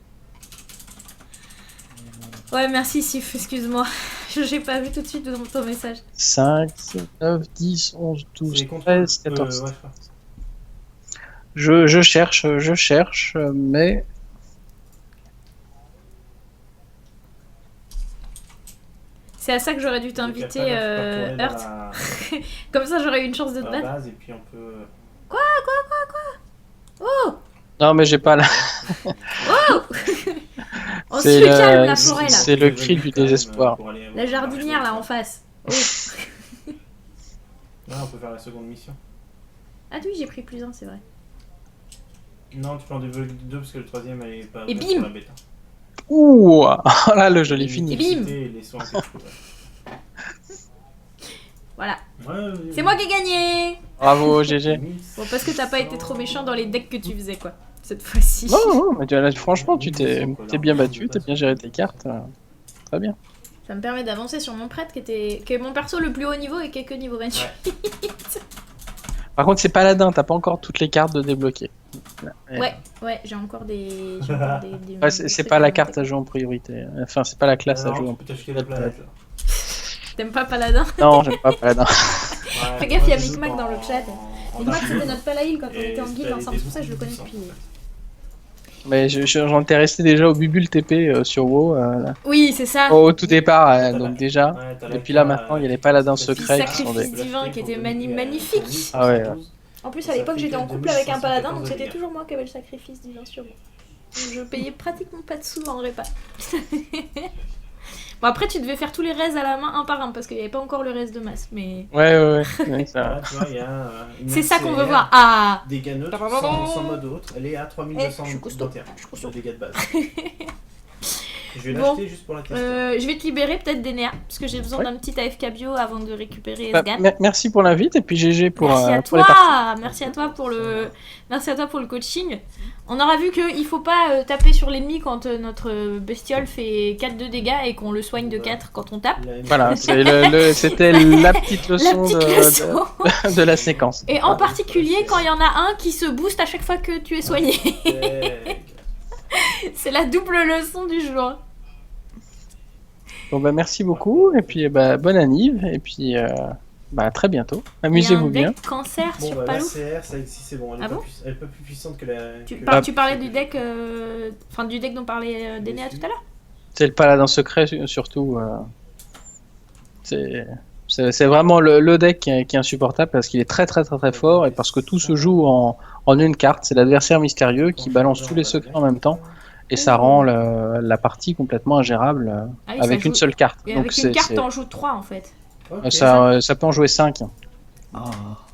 Ouais, merci Sif, excuse-moi. J'ai pas vu tout de suite ton message. 5, 9, 10, 11, 12, C'est contre- 13, 14. ouais, je crois. Je cherche, mais C'est à ça que j'aurais dû t'inviter, Et puis après, là, tu peux Heart. retourner Comme ça, j'aurais eu une chance de te dans la battre. base et puis on peut. Oh non, mais j'ai pas la. On se C'est calme, la forêt, là. c'est le cri du désespoir. La jardinière, là, en face. Oh. Ouais, on peut faire la seconde mission. Ah oui, j'ai pris plus un, c'est vrai. Non, tu peux en développer deux parce que le troisième elle est pas Et prête bim pour la bêta. Ouh, oh là, le joli fini. Et bim Les soins, c'est cool, ouais. Voilà. Ouais, C'est moi qui ai gagné. Bravo, GG. Bon, parce que t'as pas été trop méchant dans les decks que tu faisais, quoi. Cette fois-ci. Non, non, mais franchement, tu t'es bien battu, t'as bien géré tes cartes. Très bien. Ça me permet d'avancer sur mon prêtre qui est mon perso le plus haut niveau et qui est que niveau 28. Par contre, c'est paladin, t'as pas encore toutes les cartes de débloquer. Ouais, j'ai encore des. Ouais, c'est pas la carte à jouer en priorité. Enfin, c'est pas la classe à Alors, jouer en tu peux t'acheter la planète là. T'aimes pas paladin? Non, j'aime pas paladin. Fais gaffe, il y a Micmac dans le chat. Micmac, c'était notre palaïl quand on était en guilde ensemble, c'est pour ça que je le connais depuis. Mais j'en étais resté déjà au Bubule TP sur WoW. Oui, c'est ça. Au tout départ, donc déjà. Ouais, t'as Et puis là, maintenant, il y a les paladins secrets qui Sacrifice sont des. divin qui était magnifique. Ah ouais. En plus, à l'époque, j'étais en couple avec un paladin, donc c'était toujours moi qui avais le sacrifice divin sur moi. Donc, je payais pratiquement pas de sous en repas. Bon, après, tu devais faire tous les raids à la main un par un parce qu'il n'y avait pas encore le reste de masse, mais. Ouais, ça. Là, tu vois, il y a une C'est ça qu'on veut MCR, voir. Ah! Dégâts neutres sans mode autre, elle est à 3200 je suis costaud, de dégâts de base. Je vais Bon, l'acheter juste pour la tester. Je vais te libérer peut-être d'Enea parce que j'ai besoin Ouais. d'un petit AFK bio avant de récupérer Bah, Sgan. merci pour l'invite et puis GG pour, Merci à pour les parties. merci à toi pour le coaching. On aura vu qu'il faut pas taper sur l'ennemi quand notre bestiole fait 4 de dégâts et qu'on le soigne de 4 quand on tape. Voilà, c'était la petite leçon, leçon. de la séquence. Et en particulier quand il y en a un qui se booste à chaque fois que tu es soigné. C'est la double leçon du jour. Bon bah merci beaucoup et puis bah bonne anniv et puis bah à très bientôt. Amusez-vous Il y a un bien. deck cancer Bon, sur bah, la Palou. CR, ça existe, c'est bon. Elle est, Ah pas bon elle est pas plus puissante que la. Tu parlais du deck, du deck dont parlait Dénéa tout à l'heure. C'est le paladin secret surtout. C'est vraiment le deck qui est insupportable parce qu'il est très fort et parce que tout se joue en une carte. C'est l'adversaire mystérieux qui balance tous les secrets en même temps et ça rend la partie complètement ingérable Ah oui, avec ça une joue- seule carte. Et Donc avec une carte, t'en joues 3 en fait. Ok. ça peut en jouer 5.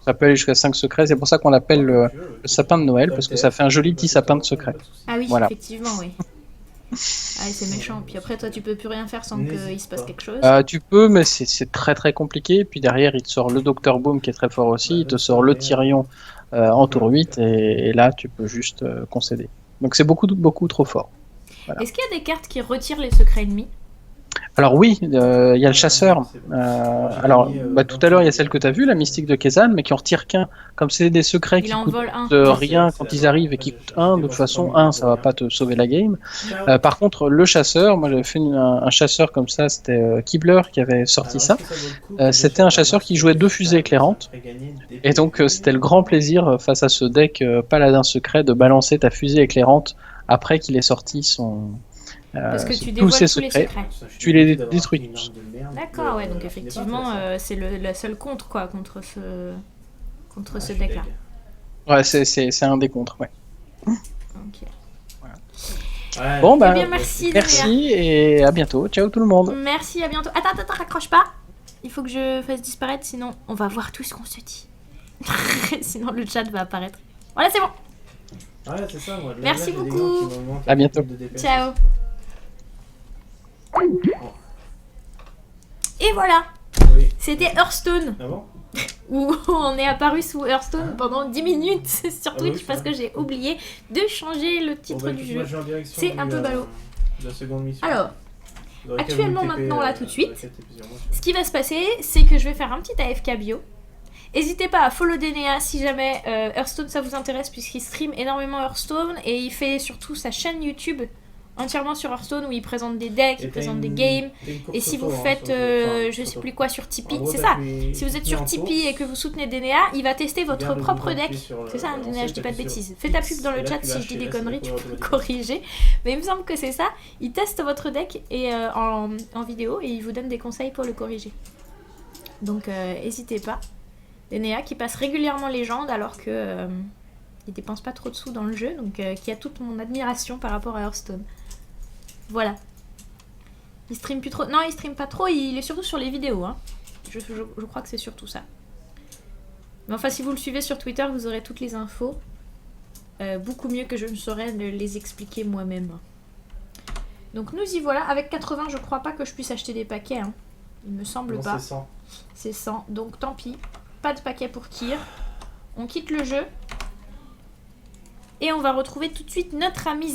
Ça peut aller jusqu'à 5 secrets. C'est pour ça qu'on l'appelle le sapin de Noël parce que ça fait un joli petit sapin de secret. Ah oui, Voilà. effectivement, oui. Ah, c'est méchant. Puis après, toi, tu peux plus rien faire sans qu'il se passe quelque chose. Tu peux, mais c'est très compliqué. Puis derrière, il te sort le Dr Boom qui est très fort aussi. Il te sort le Tyrion en tour 8 et là, tu peux juste concéder. Donc c'est beaucoup trop fort. Voilà. Est-ce qu'il y a des cartes qui retirent les secrets ennemis? Alors oui, il y a le chasseur. C'est bon. Alors, tout à l'heure, il y a celle que tu as vue, la mystique de Kezan, mais qui en retire qu'un. Comme c'est des secrets qui Il en coûtent vole un. rien quand ils arrivent et qui coûtent un, de toute façon, un, ça va pas te sauver la game. Par contre, le chasseur, moi j'avais fait un chasseur comme ça, c'était Kibler qui avait sorti ça. C'était un chasseur qui jouait 2 fusées éclairantes. Et donc, c'était le grand plaisir face à ce deck paladin secret de balancer ta fusée éclairante après qu'il ait sorti Parce que tu tous dévoiles ses tous les secrets. secrets. Tu les détruis tous. D'accord, ouais, donc effectivement, c'est le seul contre, quoi, contre ce deck-là. Ouais, c'est un des contres, ouais. Ok. Ouais. Bon, bah, Eh bien, merci, merci et à bientôt. Ciao tout le monde. Merci, à bientôt. Attends, raccroche pas. Il faut que je fasse disparaître, sinon on va voir tout ce qu'on se dit. Sinon le chat va apparaître. Voilà, c'est bon. Ouais, c'est ça, moi. Merci Là, j'ai des beaucoup. gants qui me manquent À bientôt. de DPS. Ciao. Et voilà, Oui. c'était Hearthstone, Ah bon? où on est apparu sous Hearthstone pendant 10 minutes sur Ah oui, Twitch c'est parce vrai. que j'ai oublié de changer le titre Bon, bah, du écoute, moi, jeu. je vais en direction C'est un peu ballot. de la seconde mission. Alors, Vous aurez qu'à actuellement, vous le TP, maintenant, là, tout de suite, dans la quête et plusieurs mois. ce qui va se passer, c'est que je vais faire un petit AFK bio. N'hésitez pas à follow Denea si jamais Hearthstone ça vous intéresse, puisqu'il stream énormément Hearthstone et il fait surtout sa chaîne YouTube entièrement sur Hearthstone où il présente des decks, il présente des games. Et si vous faites, je sais plus quoi, sur Tipeee, c'est ça. Si vous êtes sur Tipeee et que vous soutenez Denea, il va tester votre propre deck. C'est ça, Denea, je dis pas de bêtises. Fais ta pub dans le chat si je dis des conneries, tu peux me corriger. Mais il me semble que c'est ça. Il teste votre deck et, en vidéo et il vous donne des conseils pour le corriger. Donc n'hésitez pas. Denea qui passe régulièrement légende alors que il dépense pas trop de sous dans le jeu, donc qui a toute mon admiration par rapport à Hearthstone. Voilà. Il stream plus trop. Non, il stream pas trop, il est surtout sur les vidéos. Hein. Je crois que c'est surtout ça. Mais enfin, si vous le suivez sur Twitter, vous aurez toutes les infos. Beaucoup mieux que je ne saurais les expliquer moi-même. Donc nous y voilà. Avec 80, je crois pas que je puisse acheter des paquets. Hein. Il me semble Non, pas. c'est 100. C'est 100, donc tant pis. Pas de paquet pour Kyr. On quitte le jeu. Et on va retrouver tout de suite notre ami